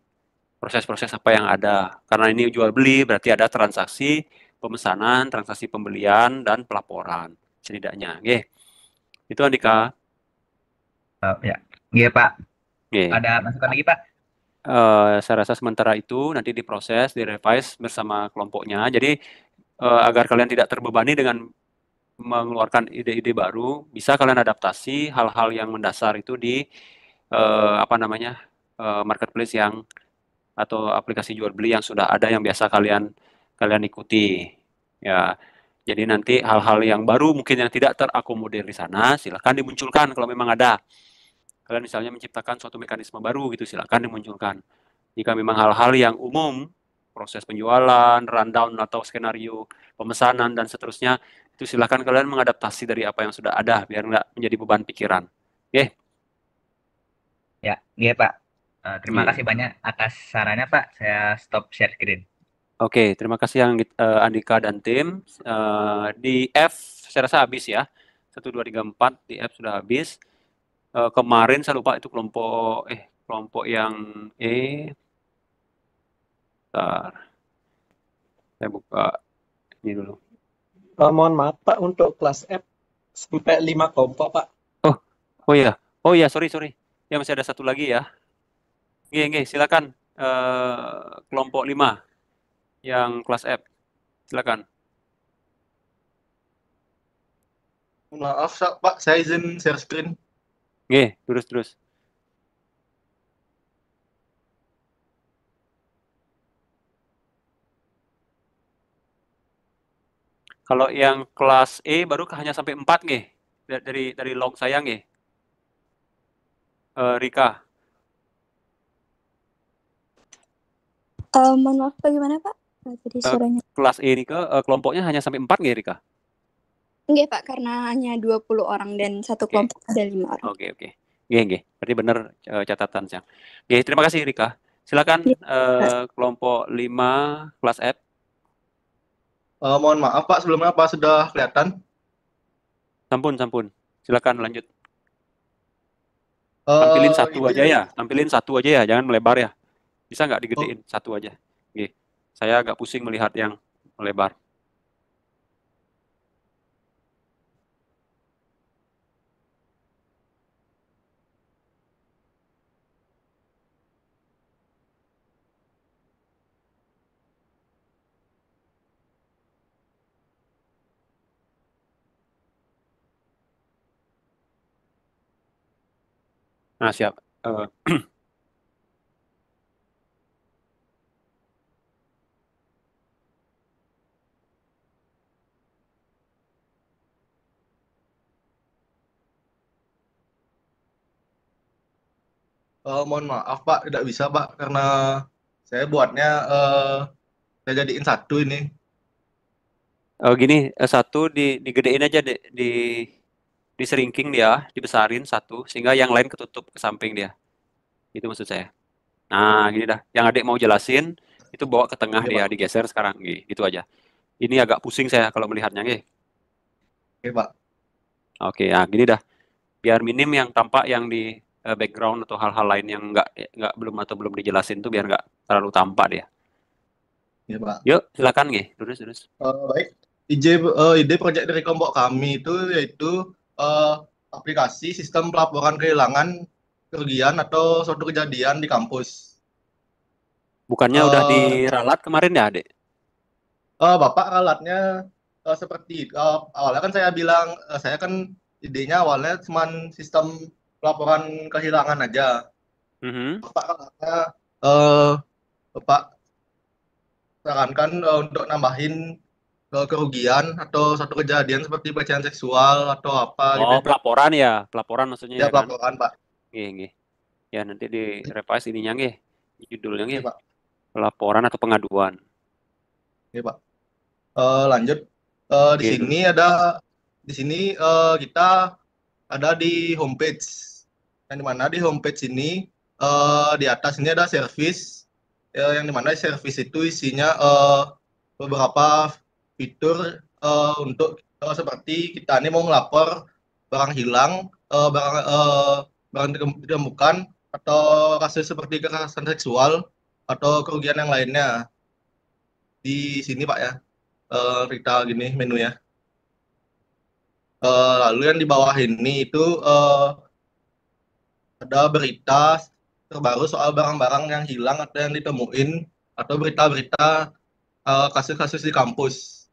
Proses-proses apa yang ada. Karena ini jual beli, berarti ada transaksi pemesanan, transaksi pembelian, dan pelaporan. Setidaknya. Oke. Itu Andika. Ya. Iya Pak. Oke. Ada masukan lagi Pak? Saya rasa sementara itu nanti diproses, direvise bersama kelompoknya. Jadi agar kalian tidak terbebani dengan mengeluarkan ide-ide baru, bisa kalian adaptasi hal-hal yang mendasar itu di marketplace yang atau aplikasi jual beli yang sudah ada, yang biasa kalian ikuti. Ya, jadi nanti hal-hal yang baru mungkin yang tidak terakomodir di sana, silakan dimunculkan kalau memang ada. Kalian misalnya menciptakan suatu mekanisme baru gitu, silakan dimunculkan. Jika memang hal-hal yang umum, proses penjualan, rundown atau skenario pemesanan dan seterusnya, itu silakan kalian mengadaptasi dari apa yang sudah ada biar nggak menjadi beban pikiran. Oke? Ya, iya Pak. Terima kasih banyak atas sarannya Pak. Saya stop share screen. Oke, terima kasih yang Andika dan tim. Di F saya rasa habis ya. 1, 2, 3, 4 di F sudah habis. Kemarin saya lupa itu kelompok yang E. Bentar. Saya buka ini dulu. Mohon maaf Pak, untuk kelas F sampai 5 kelompok Pak. Oh ya, sorry. Ya masih ada satu lagi ya. Oke, silakan kelompok 5 yang kelas F. Silakan. Maaf Pak, saya izin share screen. Oke, terus. Kalau yang kelas E baru hanya sampai 4 nggih. Dari log saya nggih. Rika. Mohon maaf bagaimana Pak? Jadi suaranya. Kelas E Rika kelompoknya hanya sampai 4 nggih Rika? Enggak Pak, karena hanya 20 orang dan satu kelompok ada 5 orang. Oke. Nggih. Berarti benar catatan saya. Oke, terima kasih Rika. Silakan kelompok 5 kelas F. Mohon maaf Pak, sebelumnya apa sudah kelihatan? Sampun. Silakan lanjut. Tampilin satu aja ya, jangan melebar ya. Bisa nggak digedein satu aja? Oke. Saya agak pusing melihat yang melebar. Nah, siap. Mohon maaf Pak, tidak bisa Pak, karena saya buatnya saya jadiin satu ini. Gini, satu digedein aja, diserinking dia, dibesarin satu, sehingga yang lain ketutup ke samping dia. Itu maksud saya. Nah, gini dah. Yang adik mau jelasin, itu bawa ke tengah dia, digeser sekarang. Gitu aja. Ini agak pusing saya kalau melihatnya. Oke Pak. Oke, ya gini dah. Biar minim yang tampak yang di background atau hal-hal lain yang belum dijelasin tuh, biar nggak terlalu tampak dia. Ya, Pak. Yuk, silakan nggih, terus. Baik, ide proyek dari kelompok kami itu yaitu aplikasi sistem pelaporan kehilangan, kerugian atau suatu kejadian di kampus. Bukannya udah Eh, diralat kemarin ya, Adik? Bapak alatnya seperti awalnya kan saya bilang saya kan idenya awalnya cuma sistem pelaporan kehilangan aja. Mhm. Bapak alatnya eh, Bapak sarankan untuk nambahin kerugian atau satu kejadian seperti pelecehan seksual atau apa gitu Oh, ya. pelaporan maksudnya Ya ya kan? pelaporan, Pak. Nggih. Ya nanti direvise ininya nggih, judulnya Iya, nggih, Pak. pelaporan atau pengaduan. Iya, Pak. Lanjut di Oke, sini terus. kita ada di homepage. Yang dimana di homepage ini di atas ini ada service yang dimana service itu isinya beberapa fitur untuk seperti kita ini mau ngelapor barang hilang, barang ditemukan atau kasus seperti kekerasan seksual atau kerugian yang lainnya. Di sini Pak ya, kita gini menunya. Lalu yang di bawah ini itu ada berita terbaru soal barang-barang yang hilang atau yang ditemuin atau berita-berita kasus-kasus di kampus.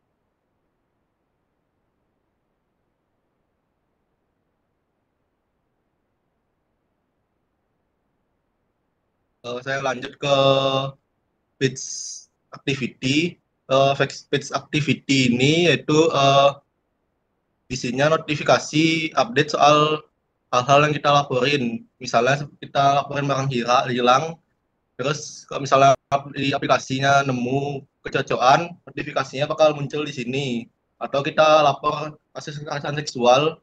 Saya lanjut ke page activity. Page activity ini yaitu isinya notifikasi update soal hal-hal yang kita laporin. Misalnya kita laporin barang hilang, terus kalau misalnya di aplikasinya nemu kecocokan, notifikasinya bakal muncul di sini. Atau kita lapor kasus kekerasan seksual,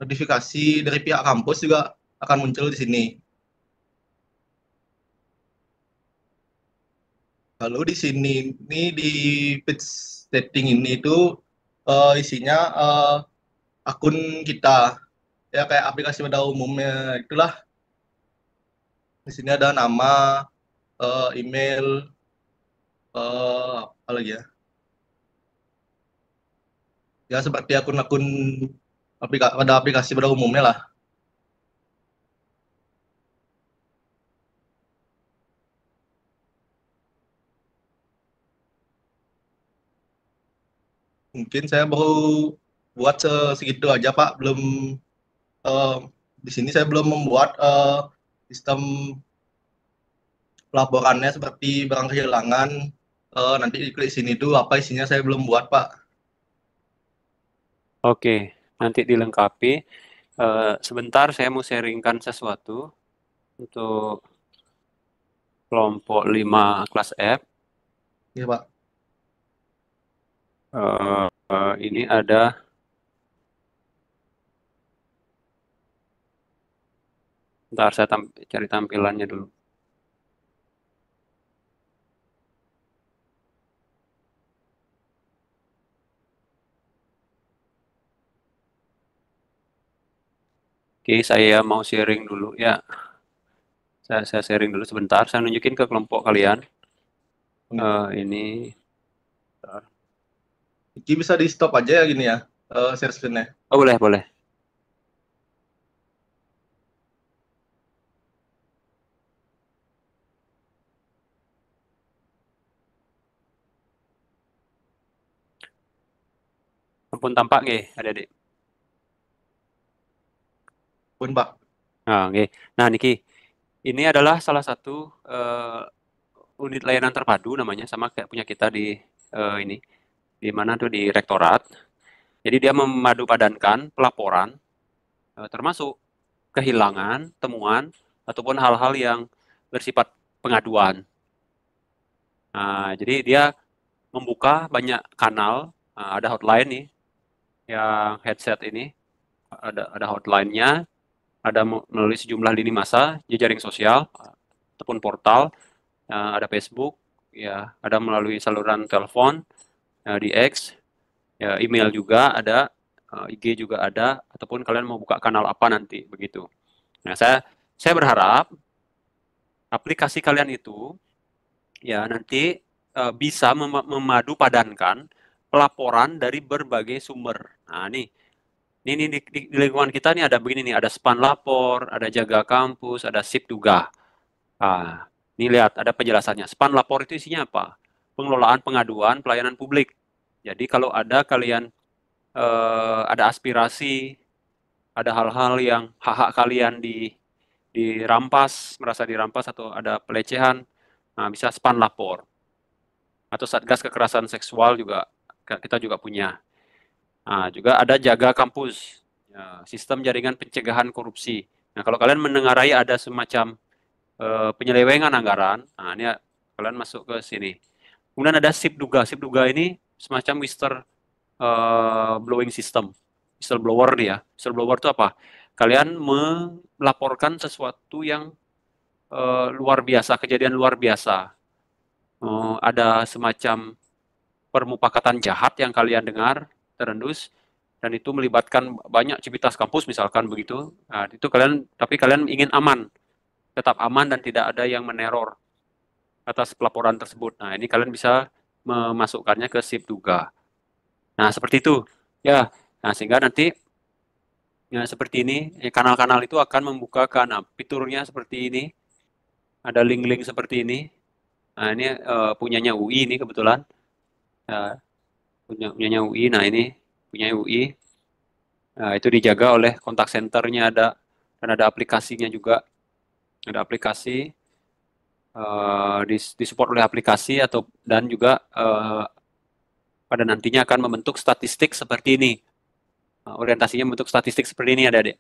notifikasi dari pihak kampus juga akan muncul di sini. Lalu di sini ini di page setting ini itu isinya akun kita ya kayak aplikasi pada umumnya itulah. Di sini ada nama, email, apa lagi ya? Ya seperti akun-akun pada aplikasi pada umumnya lah. Mungkin saya baru buat segitu aja Pak. Eh, di sini saya belum membuat sistem laporannya seperti barang kehilangan. Nanti diklik sini tuh apa isinya saya belum buat Pak. Oke, nanti dilengkapi. Sebentar saya mau sharingkan sesuatu untuk kelompok 5 kelas F. Iya Pak. Ini ada Bentar saya cari tampilannya dulu. Oke, saya mau sharing dulu ya. Saya sharing dulu sebentar. Saya nunjukin ke kelompok kalian. Ini. Ini bisa di stop aja ya gini ya, share screen-nya. Oh, boleh. Ampun tampak nggih, adik-adik? Pun Pak. Nggih. Nah, niki. Ini adalah salah satu unit layanan terpadu namanya, sama kayak punya kita di ini. Di mana tuh di rektorat. Jadi dia memadupadankan pelaporan termasuk kehilangan, temuan, ataupun hal-hal yang bersifat pengaduan. Nah, jadi dia membuka banyak kanal, ada hotline nih, yang headset ini, ada hotline-nya, ada melalui sejumlah lini masa, jejaring sosial, ataupun portal, ada Facebook, ya, ada melalui saluran telepon, di X, ya, email juga ada, IG juga ada, ataupun kalian mau buka kanal apa nanti, begitu. Nah, saya berharap aplikasi kalian itu ya nanti bisa memadu padankan pelaporan dari berbagai sumber. Nah, ini di lingkungan kita nih ada begini nih, ada span lapor, ada jaga kampus, ada sip duga. Nah, ini lihat ada penjelasannya. Span lapor itu isinya apa? Pengelolaan pengaduan pelayanan publik. Jadi kalau ada kalian ada aspirasi, ada hal-hal yang hak-hak kalian dirampas, merasa dirampas atau ada pelecehan, nah bisa span lapor. Atau Satgas Kekerasan Seksual juga kita juga punya. Nah, juga ada jaga kampus, ya, sistem jaringan pencegahan korupsi. Nah, kalau kalian mendengarai ada semacam penyelewengan anggaran, nah ini kalian masuk ke sini. Kemudian ada SIP duga. SIP duga ini semacam blowing system, whistleblower dia. Whistleblower itu apa? Kalian melaporkan sesuatu yang luar biasa, kejadian luar biasa. Ada semacam permufakatan jahat yang kalian dengar terendus dan itu melibatkan banyak civitas kampus misalkan begitu. Nah, itu tapi kalian ingin aman, tetap aman dan tidak ada yang meneror atas pelaporan tersebut. Nah, ini kalian bisa memasukkannya ke SIP duga. Nah, seperti itu. Ya. Nah, sehingga nanti ya seperti ini, kanal-kanal itu akan membuka kanal. Fiturnya seperti ini. Ada link-link seperti ini. Nah, ini punyanya UI ini kebetulan. Punyanya UI. Nah, ini punya UI. Nah, itu dijaga oleh kontak centernya ada dan ada aplikasinya juga. Ada aplikasi disupport oleh aplikasi dan juga pada nantinya akan membentuk statistik seperti ini. Orientasinya membentuk statistik seperti ini ada, Dek.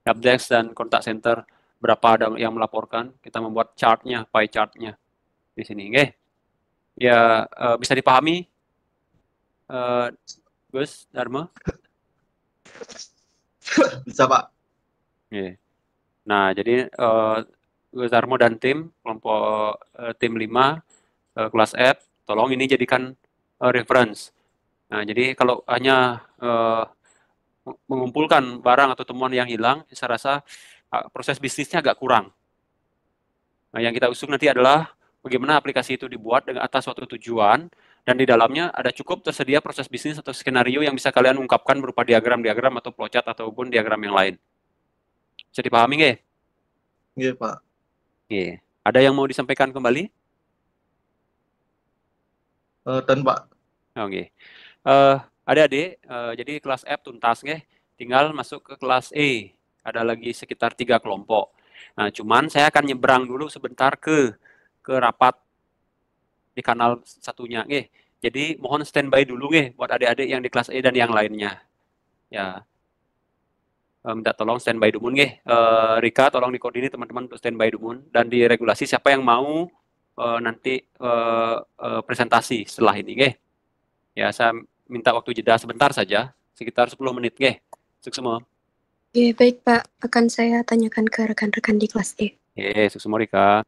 Helpdesk dan kontak center berapa ada yang melaporkan. Kita membuat chartnya, pie chartnya di sini. Oke. Ya bisa dipahami, Gus Dharma? Bisa, Pak. Yeah. Nah, jadi Gus Darmo dan tim, kelompok tim 5, kelas F, tolong ini jadikan reference. Nah, jadi kalau hanya mengumpulkan barang atau temuan yang hilang, saya rasa proses bisnisnya agak kurang. Nah, yang kita usung nanti adalah bagaimana aplikasi itu dibuat dengan atas suatu tujuan, dan di dalamnya ada cukup tersedia proses bisnis atau skenario yang bisa kalian ungkapkan berupa diagram-diagram atau flowchart ataupun diagram yang lain. Bisa dipahami nggak? Iya, Pak. Iya. Ada yang mau disampaikan kembali? Dan Pak. Oke. Adik-adik, jadi kelas F tuntas nggih. Tinggal masuk ke kelas E. Ada lagi sekitar 3 kelompok. Nah, cuman saya akan nyebrang dulu sebentar ke rapat di kanal satunya nggih. Jadi mohon standby dulu nggih buat adik-adik yang di kelas E dan yang lainnya. Ya, minta tolong standby dulu nggih. Rika tolong dikoordinir teman-teman untuk standby dulu dan diregulasi siapa yang mau nanti presentasi setelah ini nggih. Ya, saya minta waktu jeda sebentar saja, sekitar 10 menit nggih. Sukses semua. Oke, baik Pak. Akan saya tanyakan ke rekan-rekan di kelas E. Sukses semua Rika.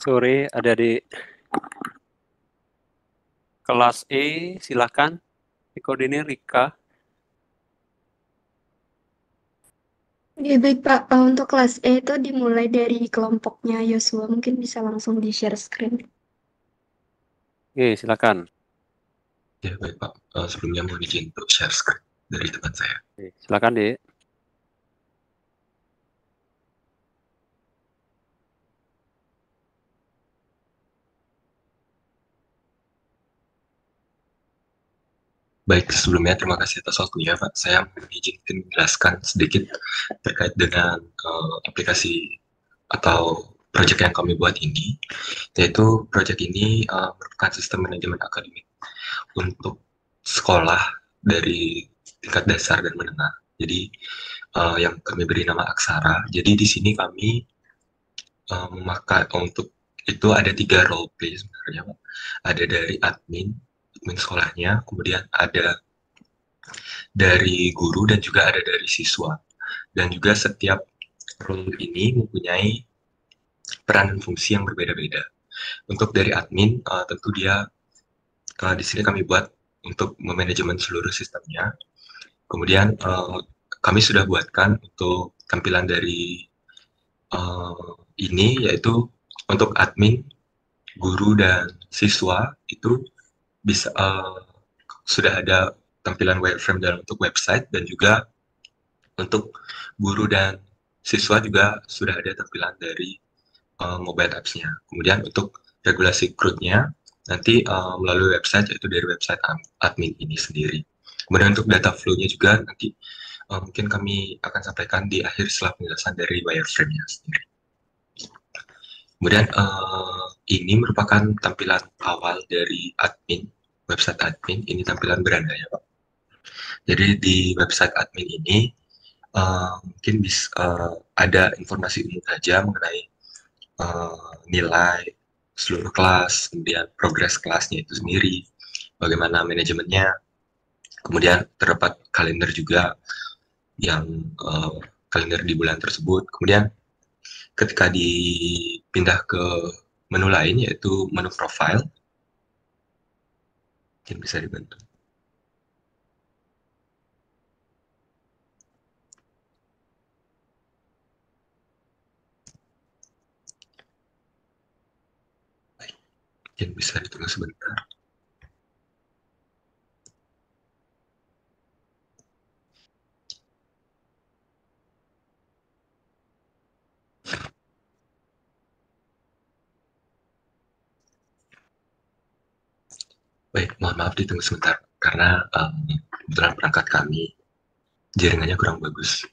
Sore ada di kelas E, silakan. Dikoordinir Rika. Ya, baik Pak. Untuk kelas E itu dimulai dari kelompoknya Yosua. Mungkin bisa langsung di-share screen. Oke, silakan. Ya, baik Pak. Sebelumnya mohon izin untuk share screen dari teman saya. Oke, silakan, Dek. Baik, sebelumnya terima kasih atas waktunya, Pak. Saya mengizinkan menjelaskan sedikit terkait dengan aplikasi atau proyek yang kami buat ini, yaitu proyek ini merupakan sistem manajemen akademik untuk sekolah dari tingkat dasar dan menengah. Jadi yang kami beri nama Aksara. Jadi di sini kami memakai untuk itu ada 3 role play sebenarnya, Pak. Ada dari admin sekolahnya, kemudian ada dari guru dan juga ada dari siswa. Dan juga setiap role ini mempunyai peran dan fungsi yang berbeda-beda. Untuk dari admin, tentu dia di sini kami buat untuk memanajemen seluruh sistemnya. Kemudian kami sudah buatkan untuk tampilan dari ini, yaitu untuk admin, guru dan siswa itu bisa sudah ada tampilan wireframe dalam bentuk website, dan juga untuk guru dan siswa juga sudah ada tampilan dari mobile apps-nya. Kemudian untuk regulasi CRUD-nya nanti melalui website, yaitu dari website admin ini sendiri. Kemudian untuk data flow-nya juga nanti mungkin kami akan sampaikan di akhir setelah penjelasan dari wireframe-nya sendiri. Kemudian ini merupakan tampilan awal dari admin, website admin. Ini tampilan beranda ya Pak. Jadi di website admin ini mungkin ada informasi umum saja mengenai nilai seluruh kelas, kemudian progres kelasnya itu sendiri, bagaimana manajemennya, kemudian terdapat kalender juga yang kalender di bulan tersebut. Kemudian ketika dipindah ke menu lain, yaitu menu profile, mungkin bisa dibantu. Baik, mungkin bisa ditunggu sebentar. Baik, mohon maaf ditunggu sebentar karena kebetulan perangkat kami jaringannya kurang bagus.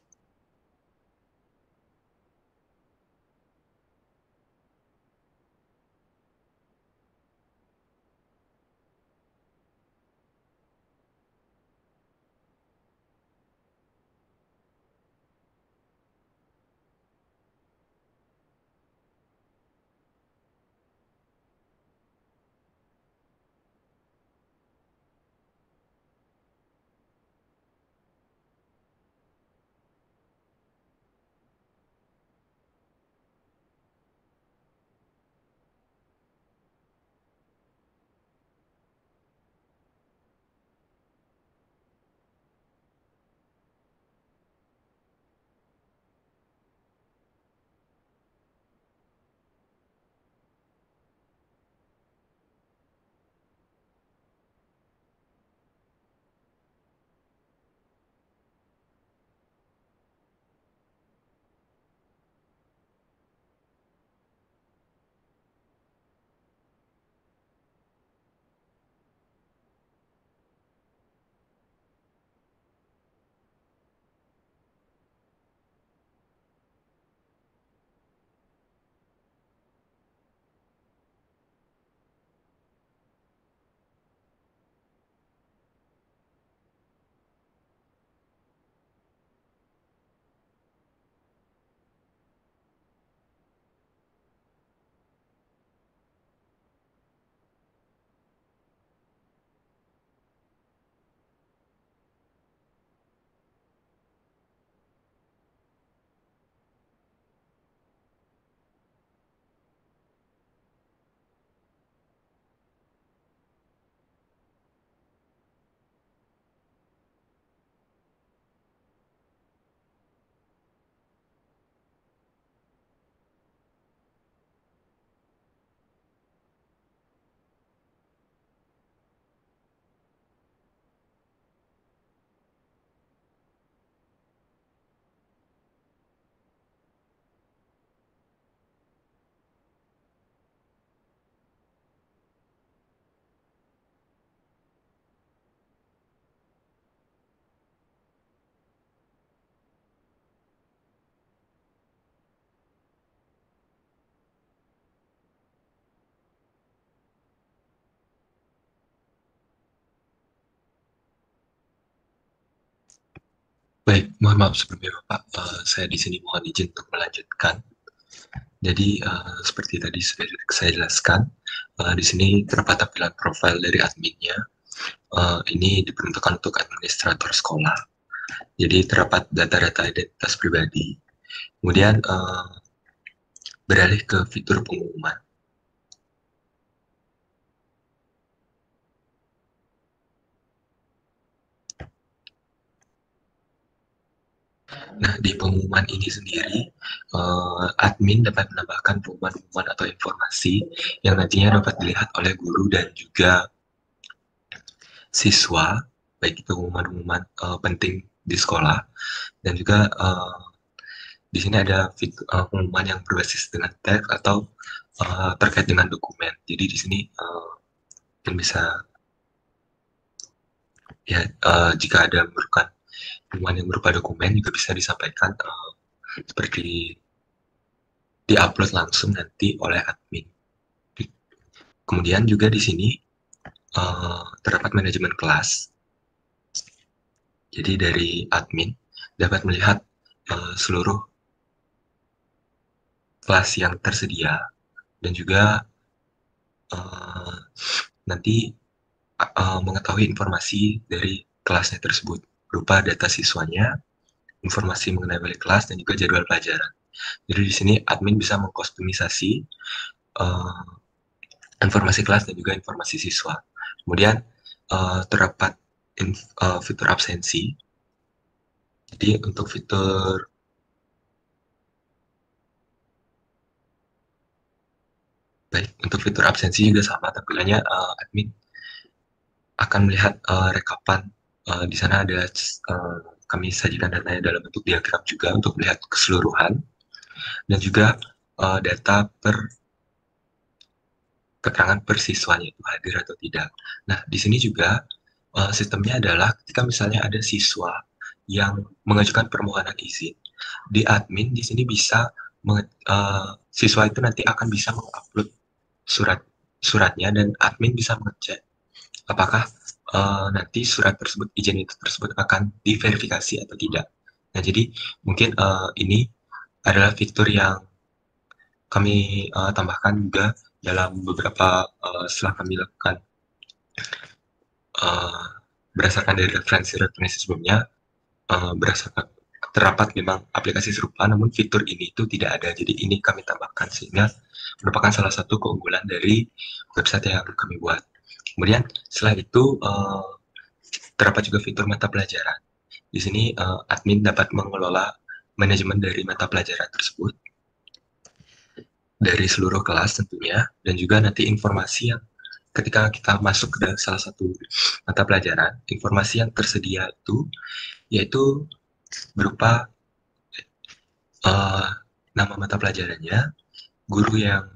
Baik, mohon maaf sebelumnya Bapak, saya di sini mohon izin untuk melanjutkan. Jadi seperti tadi sudah saya jelaskan, di sini terdapat tampilan profil dari adminnya. Ini diperuntukkan untuk administrator sekolah. Jadi terdapat data-data identitas pribadi. Kemudian beralih ke fitur pengumuman. Nah, di pengumuman ini sendiri, admin dapat menambahkan pengumuman-pengumuman atau informasi yang nantinya dapat dilihat oleh guru dan juga siswa, baik itu pengumuman-pengumuman penting di sekolah, dan juga di sini ada pengumuman yang berbasis dengan teks atau terkait dengan dokumen. Jadi di sini mungkin bisa ya jika ada memerlukan pengumuman yang berupa dokumen juga bisa disampaikan seperti diupload langsung nanti oleh admin. Kemudian juga di sini terdapat manajemen kelas. Jadi dari admin dapat melihat seluruh kelas yang tersedia dan juga nanti mengetahui informasi dari kelasnya tersebut berupa data siswanya, informasi mengenai wali kelas, dan juga jadwal pelajaran. Jadi di sini admin bisa mengkustomisasi informasi kelas dan juga informasi siswa. Kemudian terdapat fitur absensi. Jadi untuk fitur absensi juga sama tampilannya. Admin akan melihat rekapan. Di sana ada kami sajikan datanya dalam bentuk diagram juga untuk melihat keseluruhan dan juga data keterangan per siswanya itu hadir atau tidak. Nah, di sini juga sistemnya adalah ketika misalnya ada siswa yang mengajukan permohonan izin, di admin di sini bisa siswa itu nanti akan bisa mengupload suratnya dan admin bisa mengecek apakah nanti surat tersebut, izin itu tersebut akan diverifikasi atau tidak. Nah, jadi mungkin ini adalah fitur yang kami tambahkan juga dalam beberapa setelah kami lakukan berdasarkan dari referensi sebelumnya, berdasarkan terdapat memang aplikasi serupa, namun fitur ini itu tidak ada. Jadi ini kami tambahkan sehingga merupakan salah satu keunggulan dari website yang kami buat. Kemudian setelah itu terdapat juga fitur mata pelajaran. Di sini admin dapat mengelola manajemen dari mata pelajaran tersebut dari seluruh kelas tentunya, dan juga nanti informasi yang ketika kita masuk ke salah satu mata pelajaran, informasi yang tersedia itu yaitu berupa nama mata pelajarannya, guru yang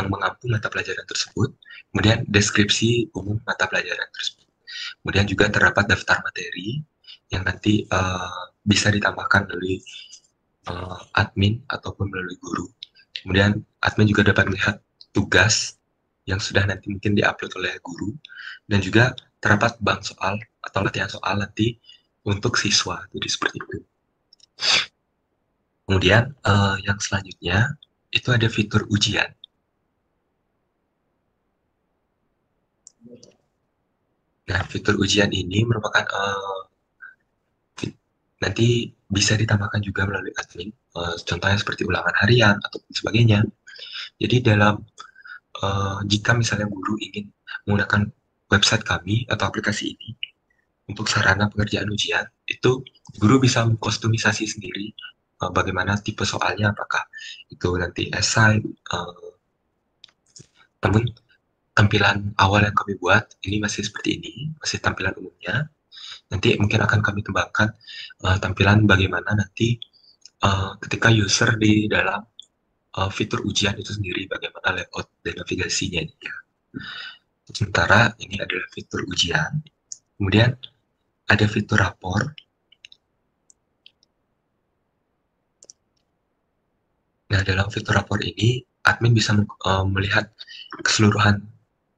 mengampu mata pelajaran tersebut, kemudian deskripsi umum mata pelajaran tersebut. Kemudian juga terdapat daftar materi yang nanti bisa ditambahkan melalui admin ataupun melalui guru. Kemudian admin juga dapat melihat tugas yang sudah nanti mungkin diupload oleh guru, dan juga terdapat bank soal atau latihan soal nanti untuk siswa. Jadi seperti itu. Kemudian yang selanjutnya itu ada fitur ujian. Nah, fitur ujian ini merupakan nanti bisa ditambahkan juga melalui admin, contohnya seperti ulangan harian atau sebagainya. Jadi dalam jika misalnya guru ingin menggunakan website kami atau aplikasi ini untuk sarana pengerjaan ujian, itu guru bisa mengkustomisasi sendiri bagaimana tipe soalnya, apakah itu nanti esai, namun tampilan awal yang kami buat ini masih seperti ini, masih tampilan umumnya. Nanti mungkin akan kami kembangkan tampilan bagaimana nanti ketika user di dalam fitur ujian itu sendiri, bagaimana layout dan navigasinya. Sementara ini adalah fitur ujian. Kemudian ada fitur rapor. Nah, dalam fitur rapor ini, admin bisa melihat keseluruhan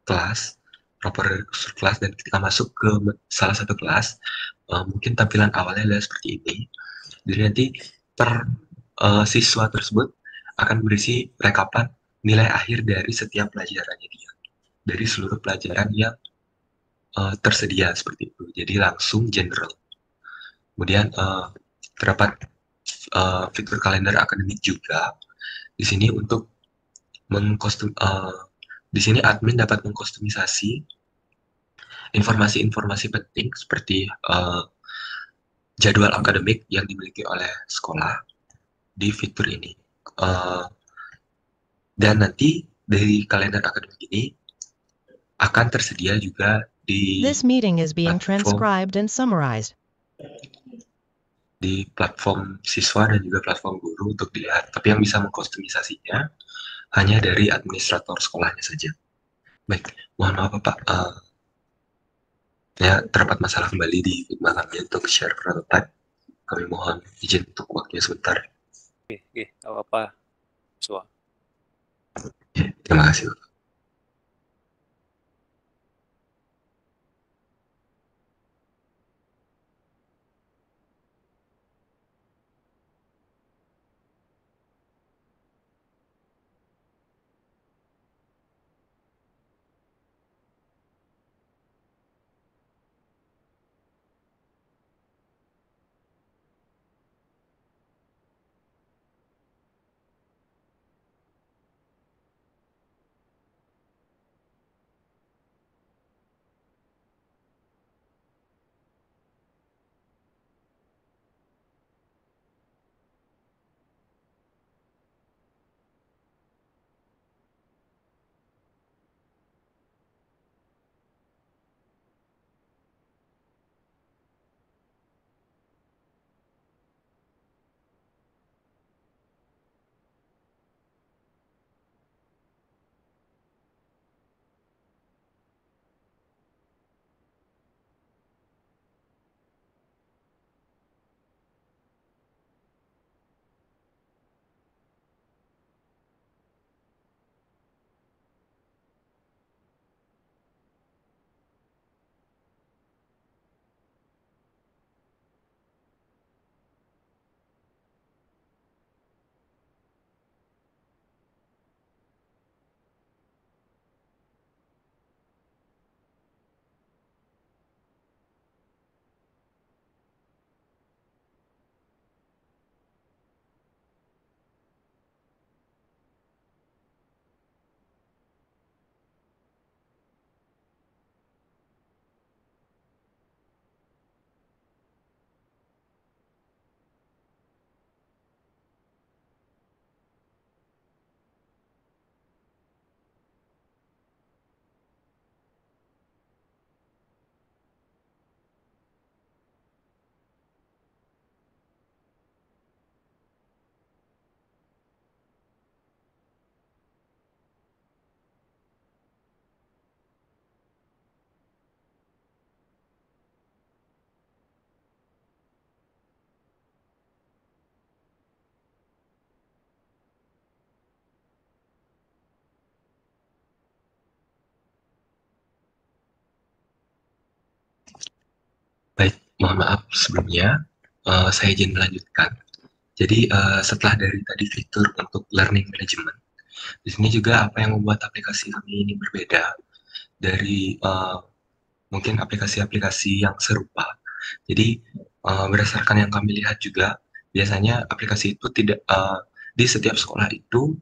kelas, proper kelas, dan ketika masuk ke salah satu kelas, mungkin tampilan awalnya adalah seperti ini. Jadi nanti per siswa tersebut akan berisi rekapan nilai akhir dari setiap pelajarannya dia, dari seluruh pelajaran yang tersedia seperti itu. Jadi langsung general. Kemudian terdapat fitur kalender akademik juga di sini untuk di sini admin dapat mengkostumisasi informasi-informasi penting seperti jadwal akademik yang dimiliki oleh sekolah di fitur ini. Dan nanti dari kalender akademik ini akan tersedia juga di This meeting is being platform transcribed and summarized. di platform siswa dan juga platform guru untuk dilihat. Tapi yang bisa mengkostumisasinya hanya dari administrator sekolahnya saja. Baik, mohon maaf Pak, ya terdapat masalah kembali di Figma kami untuk share prototype. Kami mohon izin untuk waktunya sebentar. Oke, nggak apa-apa, siswa. Ya, terima kasih Bapak. Baik, mohon maaf sebelumnya, saya izin melanjutkan. Jadi setelah dari tadi fitur untuk learning management, di sini juga apa yang membuat aplikasi kami ini berbeda dari mungkin aplikasi-aplikasi yang serupa. Jadi berdasarkan yang kami lihat juga, biasanya aplikasi itu tidak di setiap sekolah itu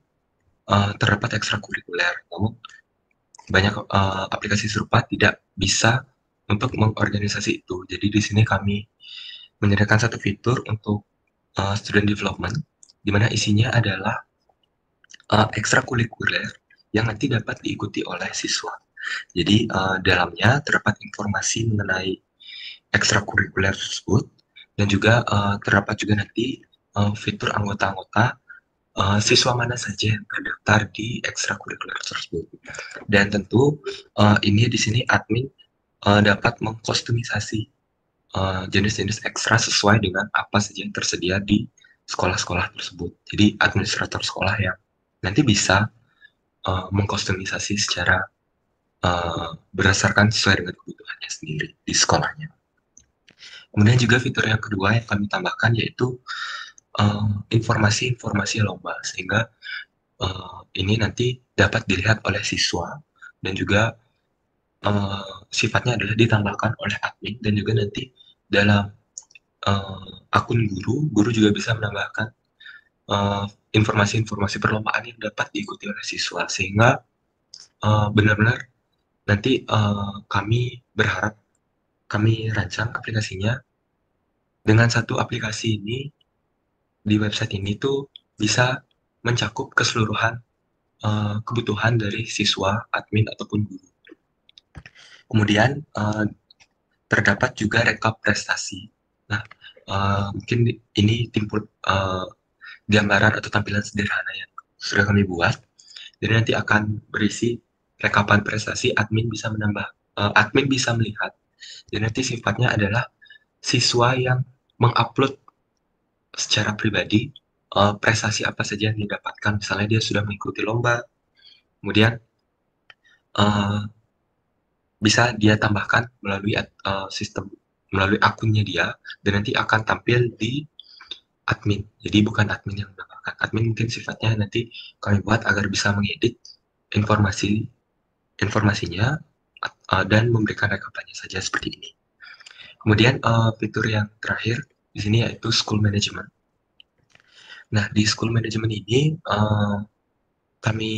terdapat ekstrakurikuler, namun banyak aplikasi serupa tidak bisa untuk mengorganisasi itu. Jadi di sini kami menyediakan satu fitur untuk student development, di mana isinya adalah ekstrakurikuler yang nanti dapat diikuti oleh siswa. Jadi dalamnya terdapat informasi mengenai ekstrakurikuler tersebut, dan juga terdapat juga nanti fitur anggota-anggota siswa mana saja yang terdaftar di ekstrakurikuler tersebut. Dan tentu ini di sini admin dapat mengkostumisasi jenis-jenis ekstra sesuai dengan apa saja yang tersedia di sekolah-sekolah tersebut. Jadi administrator sekolah yang nanti bisa mengkostumisasi secara berdasarkan sesuai dengan kebutuhannya sendiri di sekolahnya. Kemudian juga fitur yang kedua yang kami tambahkan yaitu informasi-informasi lomba, sehingga ini nanti dapat dilihat oleh siswa dan juga sifatnya adalah ditambahkan oleh admin, dan juga nanti dalam akun guru juga bisa menambahkan informasi-informasi perlombaan yang dapat diikuti oleh siswa, sehingga benar-benar nanti kami berharap kami rancang aplikasinya dengan satu aplikasi ini di website ini tuh bisa mencakup keseluruhan kebutuhan dari siswa, admin, ataupun guru. Kemudian terdapat juga rekap prestasi. Nah, mungkin ini timbul gambaran atau tampilan sederhana yang sudah kami buat. Jadi nanti akan berisi rekapan prestasi, admin bisa melihat. Dan nanti sifatnya adalah siswa yang mengupload secara pribadi prestasi apa saja yang didapatkan. Misalnya dia sudah mengikuti lomba, kemudian bisa dia tambahkan melalui sistem, melalui akunnya dia, dan nanti akan tampil di admin. Jadi bukan admin yang menambahkan. Admin mungkin sifatnya nanti kami buat agar bisa mengedit informasinya dan memberikan rekapannya saja seperti ini. Kemudian fitur yang terakhir di sini yaitu school management. Nah, di school management ini kami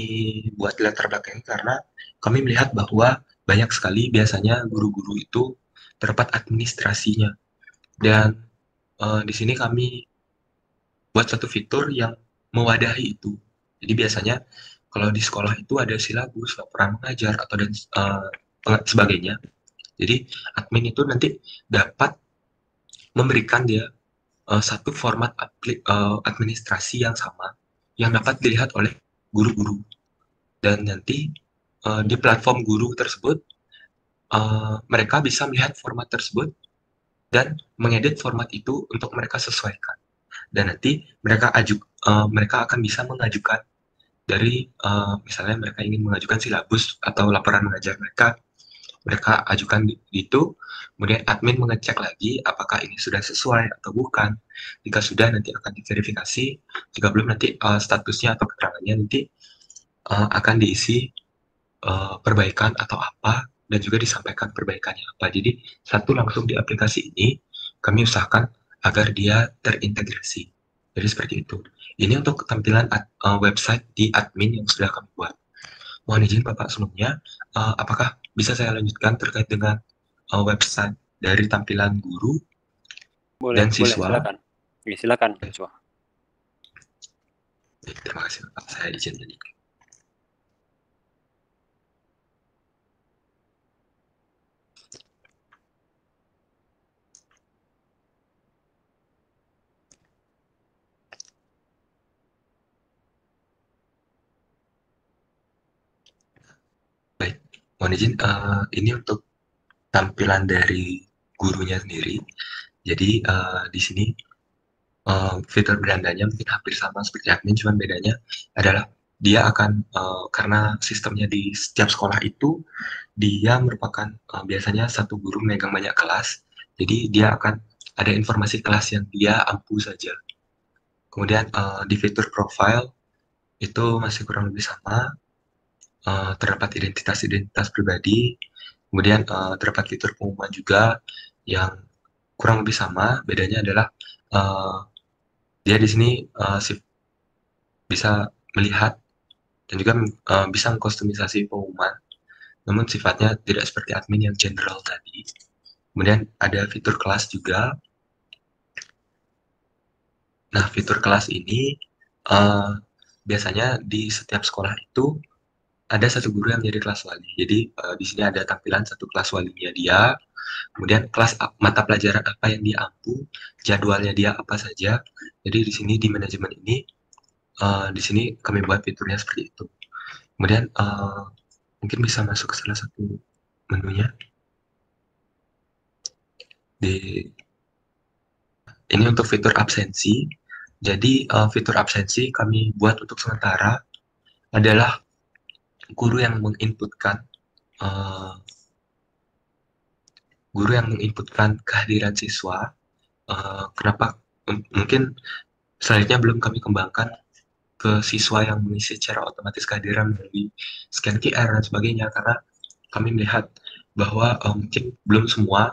buat latar belakang karena kami melihat bahwa banyak sekali biasanya guru-guru itu terdapat administrasinya, dan di sini kami buat satu fitur yang mewadahi itu. Jadi biasanya kalau di sekolah itu ada silabus, laporan mengajar, atau dan sebagainya. Jadi admin itu nanti dapat memberikan dia satu format administrasi yang sama yang dapat dilihat oleh guru-guru, dan nanti di platform guru tersebut mereka bisa melihat format tersebut dan mengedit format itu untuk mereka sesuaikan, dan nanti mereka akan bisa mengajukan dari misalnya mereka ingin mengajukan silabus atau laporan mengajar mereka ajukan itu, kemudian admin mengecek lagi apakah ini sudah sesuai atau bukan. Jika sudah, nanti akan diverifikasi. Jika belum, nanti statusnya atau keterangannya nanti akan diisi perbaikan atau apa, dan juga disampaikan perbaikannya apa. Jadi satu langsung di aplikasi ini kami usahakan agar dia terintegrasi. Jadi seperti itu. Ini untuk tampilan website di admin yang sudah kami buat. Mohon izin Bapak sebelumnya, apakah bisa saya lanjutkan terkait dengan website dari tampilan guru dan siswa? Silakan. Ya, silakan, siswa. Terima kasih Bapak, saya izin lanjutkan. Baik, mohon izin, ini untuk tampilan dari gurunya sendiri. Jadi di sini fitur berandanya mungkin hampir sama seperti admin, cuman bedanya adalah dia akan karena sistemnya di setiap sekolah itu dia merupakan biasanya satu guru megang banyak kelas, jadi dia akan ada informasi kelas yang dia ampu saja. Kemudian di fitur profile itu masih kurang lebih sama, terdapat identitas pribadi. Kemudian terdapat fitur pengumuman juga yang kurang lebih sama, bedanya adalah dia di sini bisa melihat dan juga bisa mengkustomisasi pengumuman, namun sifatnya tidak seperti admin yang general tadi. Kemudian ada fitur kelas juga. Nah, fitur kelas ini biasanya di setiap sekolah itu ada satu guru yang menjadi kelas wali. Jadi di sini ada tampilan satu kelas walinya dia, kemudian kelas mata pelajaran apa yang dia ampu, jadwalnya dia apa saja. Jadi di sini di manajemen ini, di sini kami buat fiturnya seperti itu. Kemudian mungkin bisa masuk ke salah satu menunya. Ini untuk fitur absensi. Jadi fitur absensi kami buat untuk sementara adalah guru yang menginputkan eh, guru yang menginputkan kehadiran siswa. Kenapa? Mungkin selanjutnya belum kami kembangkan ke siswa yang mengisi secara otomatis kehadiran melalui scan QR dan sebagainya, karena kami melihat bahwa mungkin belum semua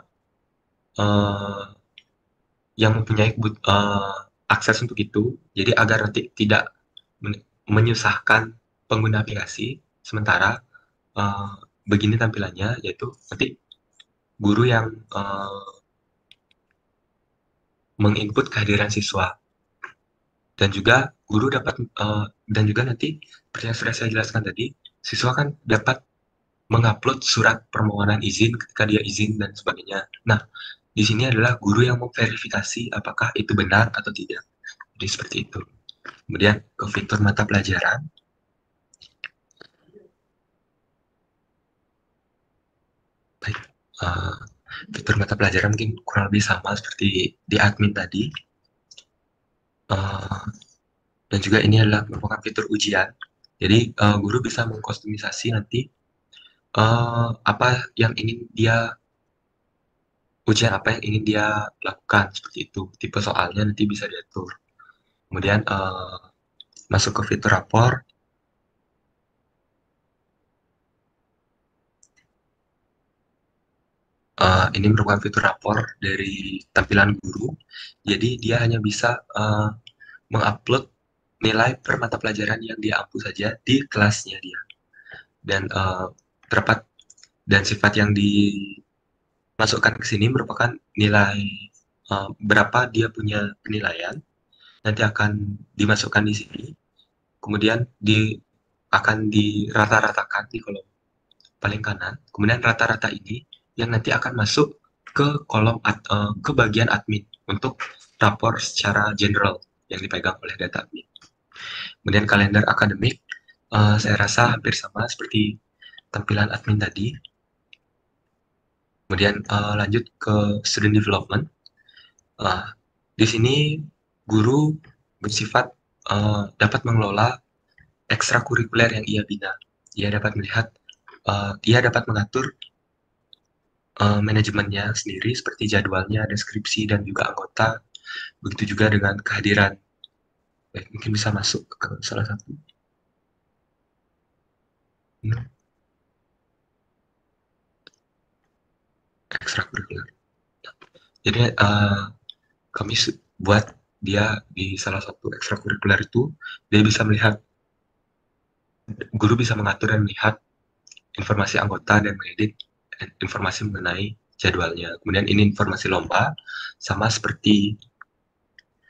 yang mempunyai akses untuk itu. Jadi agar nanti tidak menyusahkan pengguna aplikasi, sementara begini tampilannya, yaitu nanti guru yang menginput kehadiran siswa, dan juga guru dapat dan juga nanti seperti yang sudah saya jelaskan tadi, siswa kan dapat mengupload surat permohonan izin ketika dia izin dan sebagainya. Nah, di sini adalah guru yang memverifikasi apakah itu benar atau tidak. Jadi seperti itu. Kemudian ke fitur mata pelajaran. Baik, fitur mata pelajaran mungkin kurang lebih sama seperti di admin tadi. Dan juga ini adalah merupakan fitur ujian. Jadi guru bisa mengkustomisasi nanti apa yang ingin dia ujian apa yang ingin dia lakukan, seperti itu. Tipe soalnya nanti bisa diatur. Kemudian masuk ke fitur rapor. Ini merupakan fitur rapor dari tampilan guru. Jadi dia hanya bisa mengupload nilai per mata pelajaran yang dia ampu saja di kelasnya dia. Dan terdapat dan sifat yang dimasukkan ke sini merupakan nilai berapa dia punya penilaian, nanti akan dimasukkan di sini. Kemudian akan dirata-ratakan di kolom paling kanan. Kemudian rata-rata ini yang nanti akan masuk ke kolom ke bagian admin untuk rapor secara general yang dipegang oleh data admin. Kemudian kalender akademik, saya rasa hampir sama seperti tampilan admin tadi. Kemudian lanjut ke student development. Di sini guru bersifat dapat mengelola ekstrakurikuler yang ia bina. Ia dapat melihat, ia dapat mengatur manajemennya sendiri seperti jadwalnya, deskripsi, dan juga anggota. Begitu juga dengan kehadiran. Baik, mungkin bisa masuk ke salah satu. Ekstrakurikuler. Jadi kami buat dia di salah satu ekstrakurikuler itu, dia bisa melihat, guru bisa mengatur dan melihat informasi anggota dan mengedit informasi mengenai jadwalnya. Kemudian ini informasi lomba,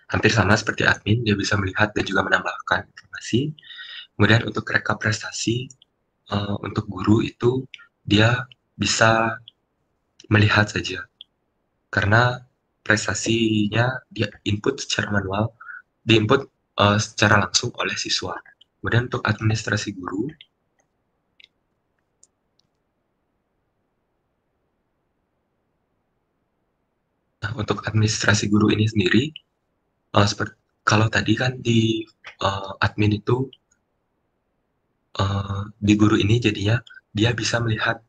hampir sama seperti admin, dia bisa melihat dan juga menambahkan informasi. Kemudian untuk rekap prestasi, untuk guru itu dia bisa melihat saja, karena prestasinya dia input secara manual, diinput secara langsung oleh siswa. Kemudian untuk administrasi guru, nah untuk administrasi guru ini sendiri, kalau tadi kan di admin itu, di guru ini jadinya dia bisa melihat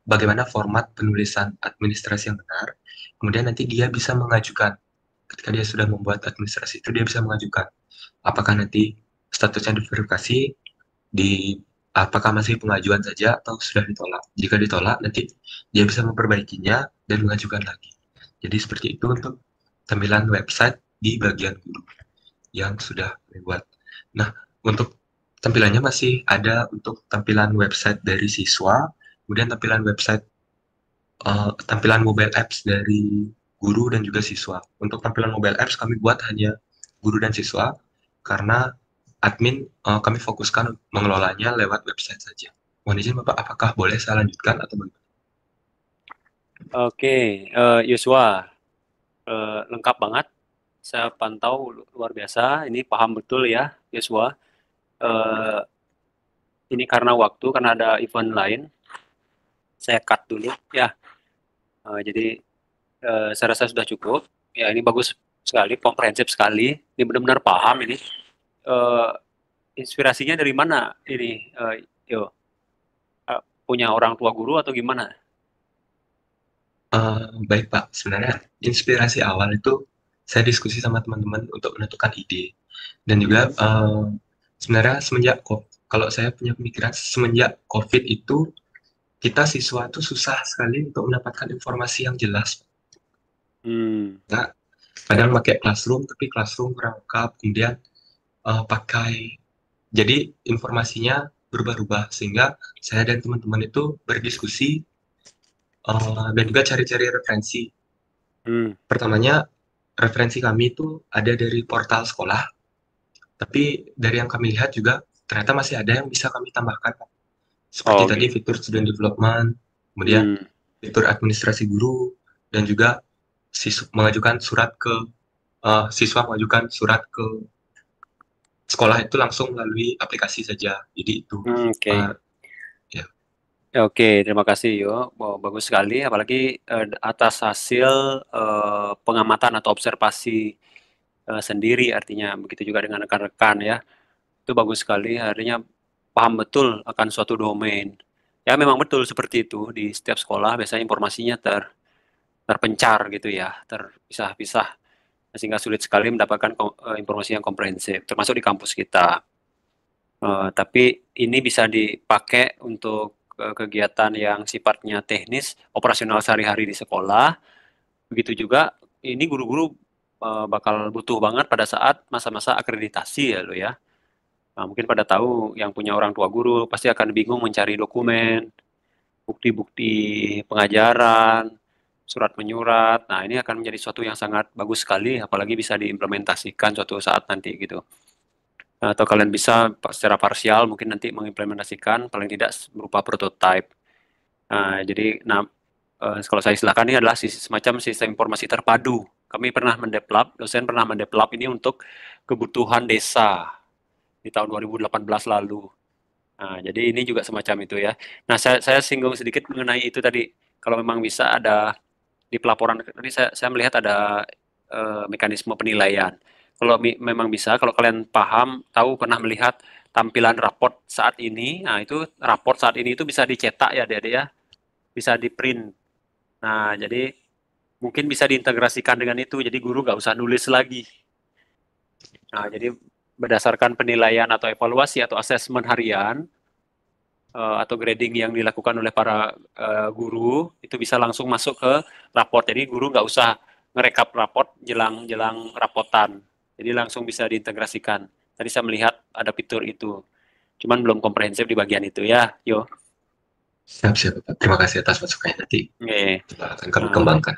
bagaimana format penulisan administrasi yang benar. Kemudian nanti dia bisa mengajukan, ketika dia sudah membuat administrasi itu, dia bisa mengajukan apakah nanti statusnya diverifikasi, apakah masih pengajuan saja atau sudah ditolak. Jika ditolak, nanti dia bisa memperbaikinya dan mengajukan lagi. Jadi seperti itu untuk tampilan website di bagian guru yang sudah dibuat. Nah, untuk tampilannya masih ada untuk tampilan website dari siswa, kemudian tampilan website, tampilan mobile apps dari guru dan juga siswa. Untuk tampilan mobile apps kami buat hanya guru dan siswa, karena admin kami fokuskan mengelolanya lewat website saja. Mohon izin Bapak, apakah boleh saya lanjutkan atau bagaimana? Oke, Yosua, lengkap banget. Saya pantau luar biasa. Ini paham betul ya, Yosua. Ini karena waktu, karena ada event lain. Saya cut dulu ya. Jadi saya rasa sudah cukup. Ya, ini bagus sekali, komprehensif sekali. Ini benar-benar paham ini. Inspirasinya dari mana ini, Yo? punya orang tua guru atau gimana? Baik Pak, sebenarnya inspirasi awal itu saya diskusi sama teman-teman untuk menentukan ide. Dan juga sebenarnya kalau saya punya pemikiran, semenjak COVID itu, kita siswa itu susah sekali untuk mendapatkan informasi yang jelas. Nah, kadang pakai Classroom, tapi Classroom kurang lengkap, kemudian jadi informasinya berubah-ubah, sehingga saya dan teman-teman itu berdiskusi dan juga cari-cari referensi. Pertamanya, referensi kami itu ada dari portal sekolah, tapi dari yang kami lihat juga ternyata masih ada yang bisa kami tambahkan, Pak. Seperti tadi fitur student development, kemudian fitur administrasi guru, dan juga mengajukan surat ke siswa mengajukan surat ke sekolah itu langsung melalui aplikasi saja. Jadi itu. Ya. Oke, terima kasih Yo. Bagus sekali, apalagi atas hasil pengamatan atau observasi sendiri, artinya begitu juga dengan rekan-rekan ya. Itu bagus sekali, artinya paham betul akan suatu domain. Ya memang betul seperti itu, di setiap sekolah biasanya informasinya terpencar gitu ya, terpisah-pisah, sehingga sulit sekali mendapatkan informasi yang komprehensif, termasuk di kampus kita. Tapi ini bisa dipakai untuk kegiatan yang sifatnya teknis, operasional sehari-hari di sekolah. Begitu juga ini guru-guru bakal butuh banget pada saat masa-masa akreditasi ya lo ya. Nah, mungkin pada tahu yang punya orang tua guru pasti akan bingung mencari dokumen, bukti-bukti pengajaran, surat menyurat. Nah, ini akan menjadi suatu yang sangat bagus sekali, apalagi bisa diimplementasikan suatu saat nanti gitu. Atau kalian bisa secara parsial mungkin nanti mengimplementasikan paling tidak berupa prototype. Jadi, kalau saya istilahkan ini adalah semacam sistem informasi terpadu. Kami pernah dosen pernah mendevelop ini untuk kebutuhan desa di tahun 2018 lalu. Nah, jadi ini juga semacam itu ya. Nah, saya singgung sedikit mengenai itu tadi. Kalau memang bisa ada di pelaporan, tadi saya melihat ada mekanisme penilaian. Kalau memang bisa, kalau kalian paham, tahu, pernah melihat tampilan raport saat ini, nah itu raport saat ini itu bisa dicetak ya, Dede ya, bisa di print. Nah, jadi mungkin bisa diintegrasikan dengan itu, jadi guru nggak usah nulis lagi. Nah, jadi berdasarkan penilaian atau evaluasi atau asesmen harian atau grading yang dilakukan oleh para guru, itu bisa langsung masuk ke raport. Jadi guru nggak usah ngerekap raport jelang rapotan. Jadi langsung bisa diintegrasikan. Tadi saya melihat ada fitur itu. Cuman belum komprehensif di bagian itu ya, Yo. Siap, Pak. Terima kasih atas masukannya nanti. Akan kami kembangkan.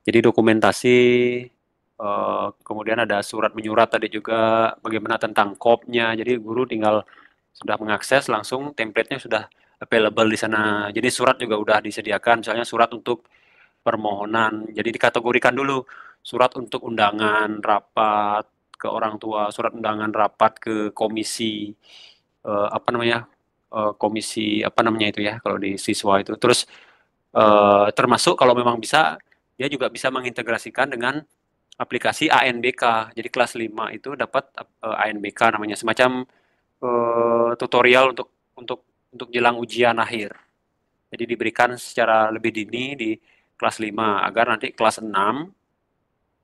Jadi dokumentasi, kemudian ada surat menyurat tadi juga, bagaimana tentang KOP-nya. Jadi guru tinggal sudah mengakses langsung, template-nya sudah available di sana. Jadi surat juga udah disediakan, misalnya surat untuk permohonan. Jadi dikategorikan dulu, surat untuk undangan rapat ke orang tua, surat undangan rapat ke komisi komisi itu ya kalau di siswa itu. Terus termasuk kalau memang bisa, dia juga bisa mengintegrasikan dengan aplikasi ANBK. Jadi kelas 5 itu dapat ANBK namanya, semacam tutorial untuk jelang ujian akhir. Jadi diberikan secara lebih dini di kelas 5 agar nanti kelas 6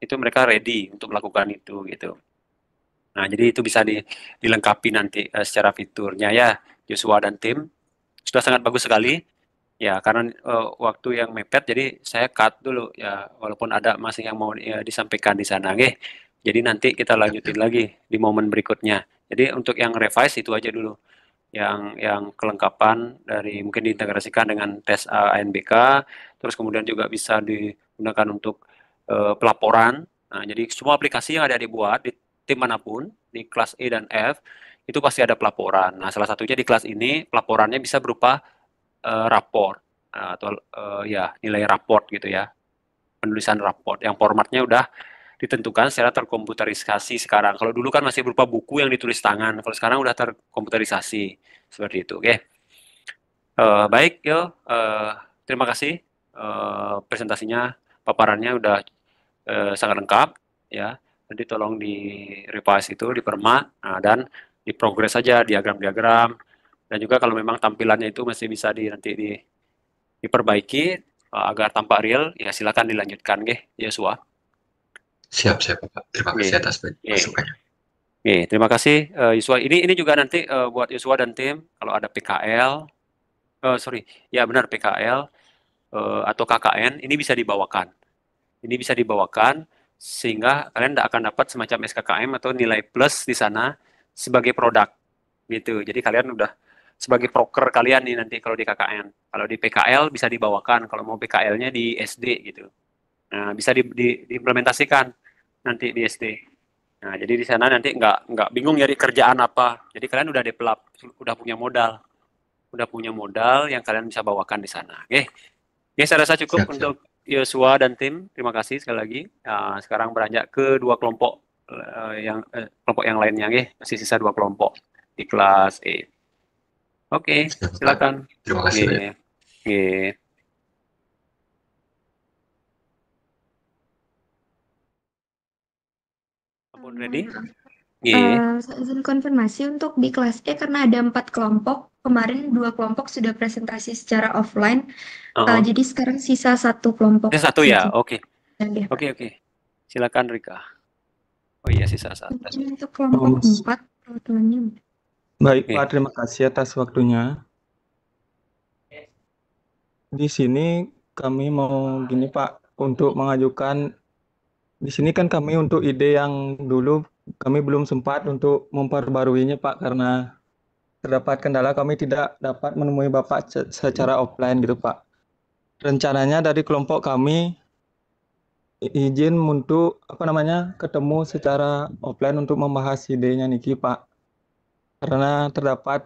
itu mereka ready untuk melakukan itu gitu. Nah, jadi itu bisa dilengkapi nanti secara fiturnya ya, Joshua dan tim. Sudah sangat bagus sekali. Ya, karena waktu yang mepet, jadi saya cut dulu ya, walaupun ada masih yang mau disampaikan di sana, nggih. Jadi nanti kita lanjutin lagi di momen berikutnya. Jadi untuk yang revise itu aja dulu, yang kelengkapan dari mungkin diintegrasikan dengan tes ANBK, terus kemudian juga bisa digunakan untuk pelaporan. Nah, jadi semua aplikasi yang ada dibuat di tim manapun, di kelas E dan F, itu pasti ada pelaporan. Nah, salah satunya di kelas ini, pelaporannya bisa berupa raport atau ya nilai raport gitu ya, penulisan raport yang formatnya udah ditentukan secara terkomputerisasi sekarang. Kalau dulu kan masih berupa buku yang ditulis tangan, kalau sekarang udah terkomputerisasi seperti itu. Oke, baik Yo, terima kasih presentasinya, paparannya udah sangat lengkap ya. Nanti tolong di revise itu, dipermak, dan diprogres saja diagram-diagram Dan juga kalau memang tampilannya itu masih bisa diperbaiki agar tampak real, ya silakan dilanjutkan nggih, Yosua. Siap, Pak. Terima kasih Nggih. atas masukannya. Nggih, terima kasih Yosua. Ini juga nanti buat Yosua dan tim kalau ada PKL, ya benar PKL atau KKN ini bisa dibawakan. Ini bisa dibawakan sehingga kalian tidak akan dapat semacam SKKM atau nilai plus di sana sebagai produk gitu. Jadi kalian udah sebagai proker kalian nih nanti kalau di KKN. Kalau di PKL bisa dibawakan, kalau mau PKL-nya di SD gitu. Nah, bisa diimplementasikan nanti di SD. Nah, jadi di sana nanti nggak bingung nyari kerjaan apa. Jadi kalian udah develop, udah punya modal yang kalian bisa bawakan di sana. Oke. Oke, saya rasa cukup Siap. untuk Yosua dan tim. Terima kasih sekali lagi. Sekarang beranjak ke dua kelompok kelompok yang lainnya, masih sisa 2 kelompok di kelas E. Oke, silakan. Terima kasih banyak. Ampun, ready? Saya izin konfirmasi untuk di kelas E karena ada 4 kelompok. Kemarin 2 kelompok sudah presentasi secara offline. Jadi sekarang sisa 1 kelompok. Sisa 1 ya, oke. Ya. Oke. Silakan Rika. Oh iya, sisa 1. Untuk kelompok 4 perwakilannya. Baik Pak, terima kasih atas waktunya. Di sini kami mau gini Pak, untuk mengajukan, di sini kan kami untuk ide yang dulu kami belum sempat untuk memperbaruinya Pak, karena terdapat kendala kami tidak dapat menemui Bapak secara offline gitu Pak. Rencananya dari kelompok kami izin untuk ketemu secara offline untuk membahas idenya niki Pak. Karena terdapat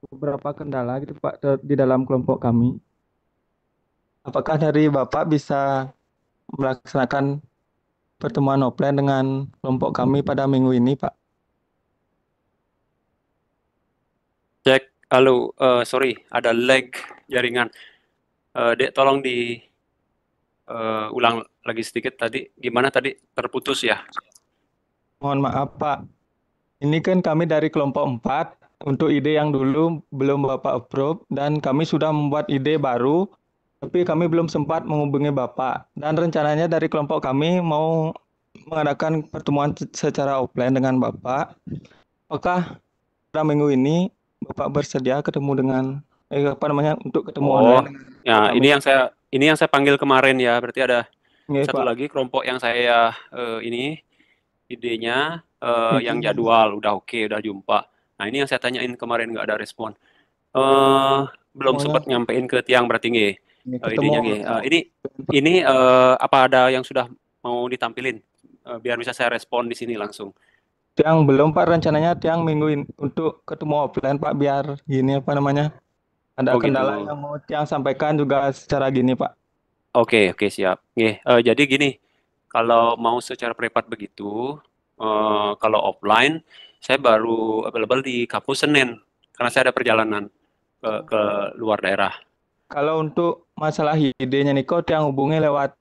beberapa kendala gitu Pak di dalam kelompok kami. Apakah dari Bapak bisa melaksanakan pertemuan offline dengan kelompok kami pada minggu ini, Pak? Cek, halo, sorry, ada lag jaringan. Dek, tolong ulang lagi sedikit tadi. Gimana tadi? Terputus ya? Mohon maaf, Pak. Ini kan kami dari kelompok 4 untuk ide yang dulu belum Bapak approve dan kami sudah membuat ide baru, tapi kami belum sempat menghubungi Bapak. Dan rencananya dari kelompok kami mau mengadakan pertemuan secara offline dengan Bapak. Apakah pada minggu ini Bapak bersedia ketemu dengan untuk ketemu online? Ya, ini yang saya panggil kemarin ya. Berarti ada satu lagi kelompok yang saya ini idenya yang jadwal udah oke, udah jumpa. Nah, ini yang saya tanyain kemarin nggak ada respon. Belum sempat nyampein ke tiang berarti nggih. Idenya nggih. Ini apa ada yang sudah mau ditampilin? Biar bisa saya respon di sini langsung. Tiang belum Pak, rencananya tiang minggu ini untuk ketemu offline Pak, biar gini ada kendala gitu. yang mau tiang sampaikan juga secara gini Pak. Oke, siap. Jadi gini, kalau mau secara privat begitu, kalau offline saya baru available di kampus Senin karena saya ada perjalanan ke luar daerah. Kalau untuk masalah idenya nih kok tiang hubungi lewat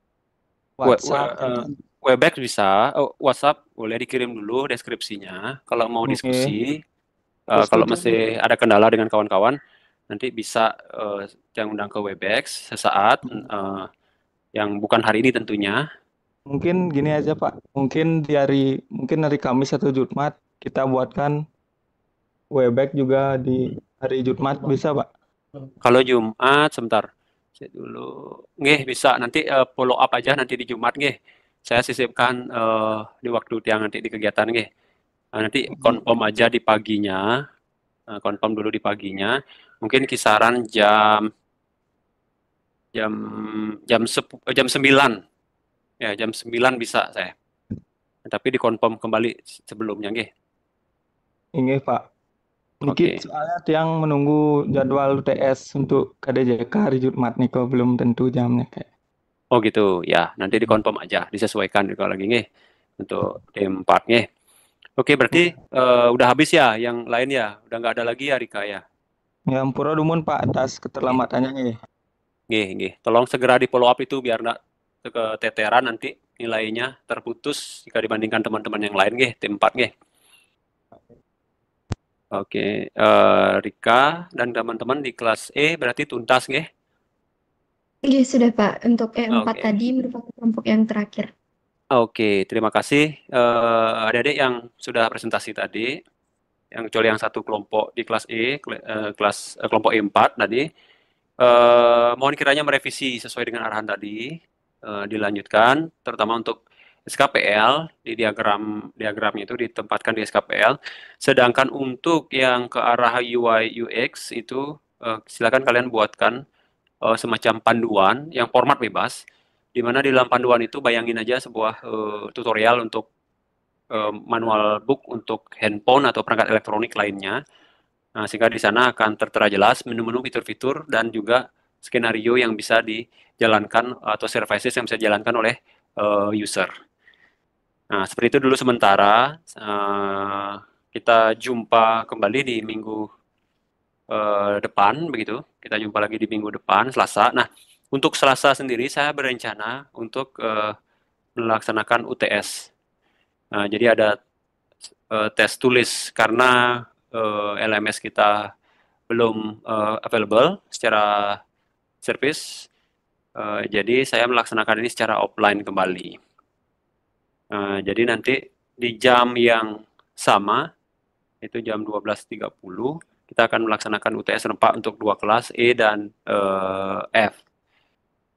WhatsApp. Webex bisa, WhatsApp boleh dikirim dulu deskripsinya. Kalau mau diskusi, kalau masih ada kendala dengan kawan-kawan, nanti bisa yang undang ke Webex sesaat, yang bukan hari ini tentunya. Mungkin gini aja Pak, mungkin hari Kamis atau Jumat kita buatkan Webex juga di hari Jumat, bisa Pak? Kalau Jumat, sebentar. Saya dulu. Bisa. Nanti follow up aja nanti di Jumat, saya sisipkan di waktu tiang nanti di kegiatan, nanti confirm aja di paginya. Confirm dulu di paginya. Mungkin kisaran jam 9. Ya, jam 9 bisa saya. Tapi dikonfirm kembali sebelumnya, Ini Pak. Mungkin soalnya tiang menunggu jadwal UTS untuk KDJK hari Jumat nih kok belum tentu jamnya kayak. Oh gitu, ya nanti dikonfirm aja, disesuaikan juga lagi untuk tim 4 Oke, berarti udah habis ya yang lain ya, udah nggak ada lagi ya Rika ya? Ya ampura dumun Pak atas keterlambatannya Tolong segera di follow up itu biar nggak keteteran nanti nilainya terputus jika dibandingkan teman-teman yang lain tim 4 Oke, Rika dan teman-teman di kelas E berarti tuntas nggih? Iya sudah Pak, untuk E4 Oke. tadi merupakan kelompok yang terakhir. Oke, terima kasih adik-adik yang sudah presentasi tadi, yang kecuali yang satu kelompok di kelas E, kelompok E4 tadi. Mohon kiranya merevisi sesuai dengan arahan tadi, dilanjutkan, terutama untuk SKPL, di diagramnya itu ditempatkan di SKPL. Sedangkan untuk yang ke arah UI UX itu silakan kalian buatkan semacam panduan yang format bebas, di mana di dalam panduan itu bayangin aja sebuah tutorial untuk manual book untuk handphone atau perangkat elektronik lainnya. Nah, sehingga di sana akan tertera jelas menu-menu fitur-fitur dan juga skenario yang bisa dijalankan atau services yang bisa dijalankan oleh user. Nah, seperti itu dulu sementara. Kita jumpa kembali di minggu depan, begitu. Kita jumpa lagi di minggu depan, Selasa. Nah, untuk Selasa sendiri saya berencana untuk melaksanakan UTS. Nah, jadi ada tes tulis karena LMS kita belum available secara service. Jadi saya melaksanakan ini secara offline kembali. Jadi nanti di jam yang sama, itu jam 12.30, kita akan melaksanakan UTS serempak untuk dua kelas E dan F.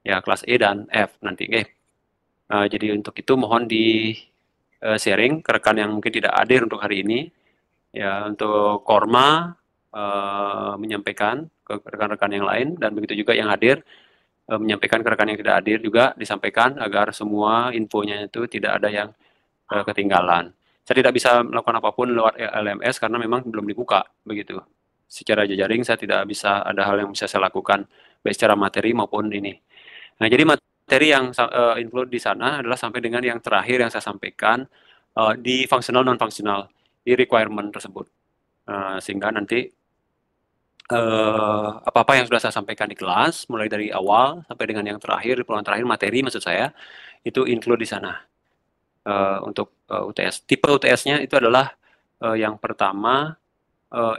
Ya, kelas E dan F nanti. Jadi untuk itu mohon di sharing ke rekan yang mungkin tidak hadir untuk hari ini. Ya, untuk Korma menyampaikan ke rekan-rekan yang lain, dan begitu juga yang hadir menyampaikan ke rekan yang tidak hadir juga disampaikan agar semua infonya itu tidak ada yang ketinggalan. Saya tidak bisa melakukan apapun lewat LMS karena memang belum dibuka, begitu. Secara jejaring saya tidak bisa, ada hal yang bisa saya lakukan baik secara materi maupun ini. Nah, jadi materi yang include di sana adalah sampai dengan yang terakhir yang saya sampaikan di functional non-functional, di requirement tersebut. Sehingga nanti apa-apa yang sudah saya sampaikan di kelas, mulai dari awal sampai dengan yang terakhir, di peluang terakhir materi maksud saya, itu include di sana. Untuk UTS. Tipe UTS-nya itu adalah yang pertama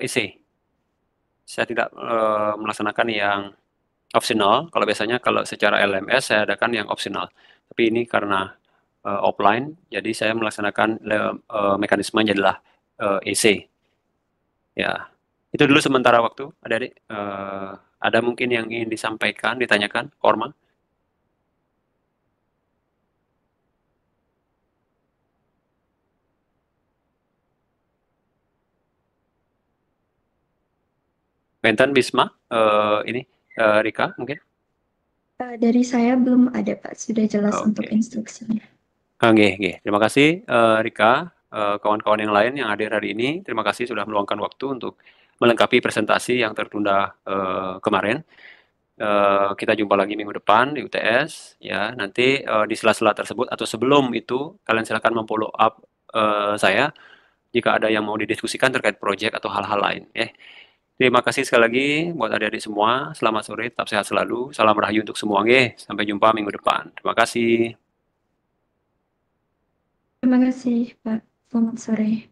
essay. Saya tidak melaksanakan yang optional. Kalau biasanya kalau secara LMS saya adakan yang optional. Tapi ini karena offline, jadi saya melaksanakan mekanismenya adalah essay. Ya, itu dulu sementara waktu. Adik-adik, ada mungkin yang ingin disampaikan, ditanyakan, Korma? Benten, Bisma, ini Rika mungkin? Dari saya belum ada Pak, sudah jelas untuk instruksinya. Oke. Terima kasih Rika, kawan-kawan yang lain yang hadir hari ini. Terima kasih sudah meluangkan waktu untuk melengkapi presentasi yang tertunda kemarin. Kita jumpa lagi minggu depan di UTS. Ya, nanti di sela-sela tersebut atau sebelum itu kalian silakan memfollow up saya jika ada yang mau didiskusikan terkait proyek atau hal-hal lain. Terima kasih sekali lagi buat adik-adik semua. Selamat sore, tetap sehat selalu. Salam rahayu untuk semua. Sampai jumpa minggu depan. Terima kasih. Terima kasih Pak. Selamat sore.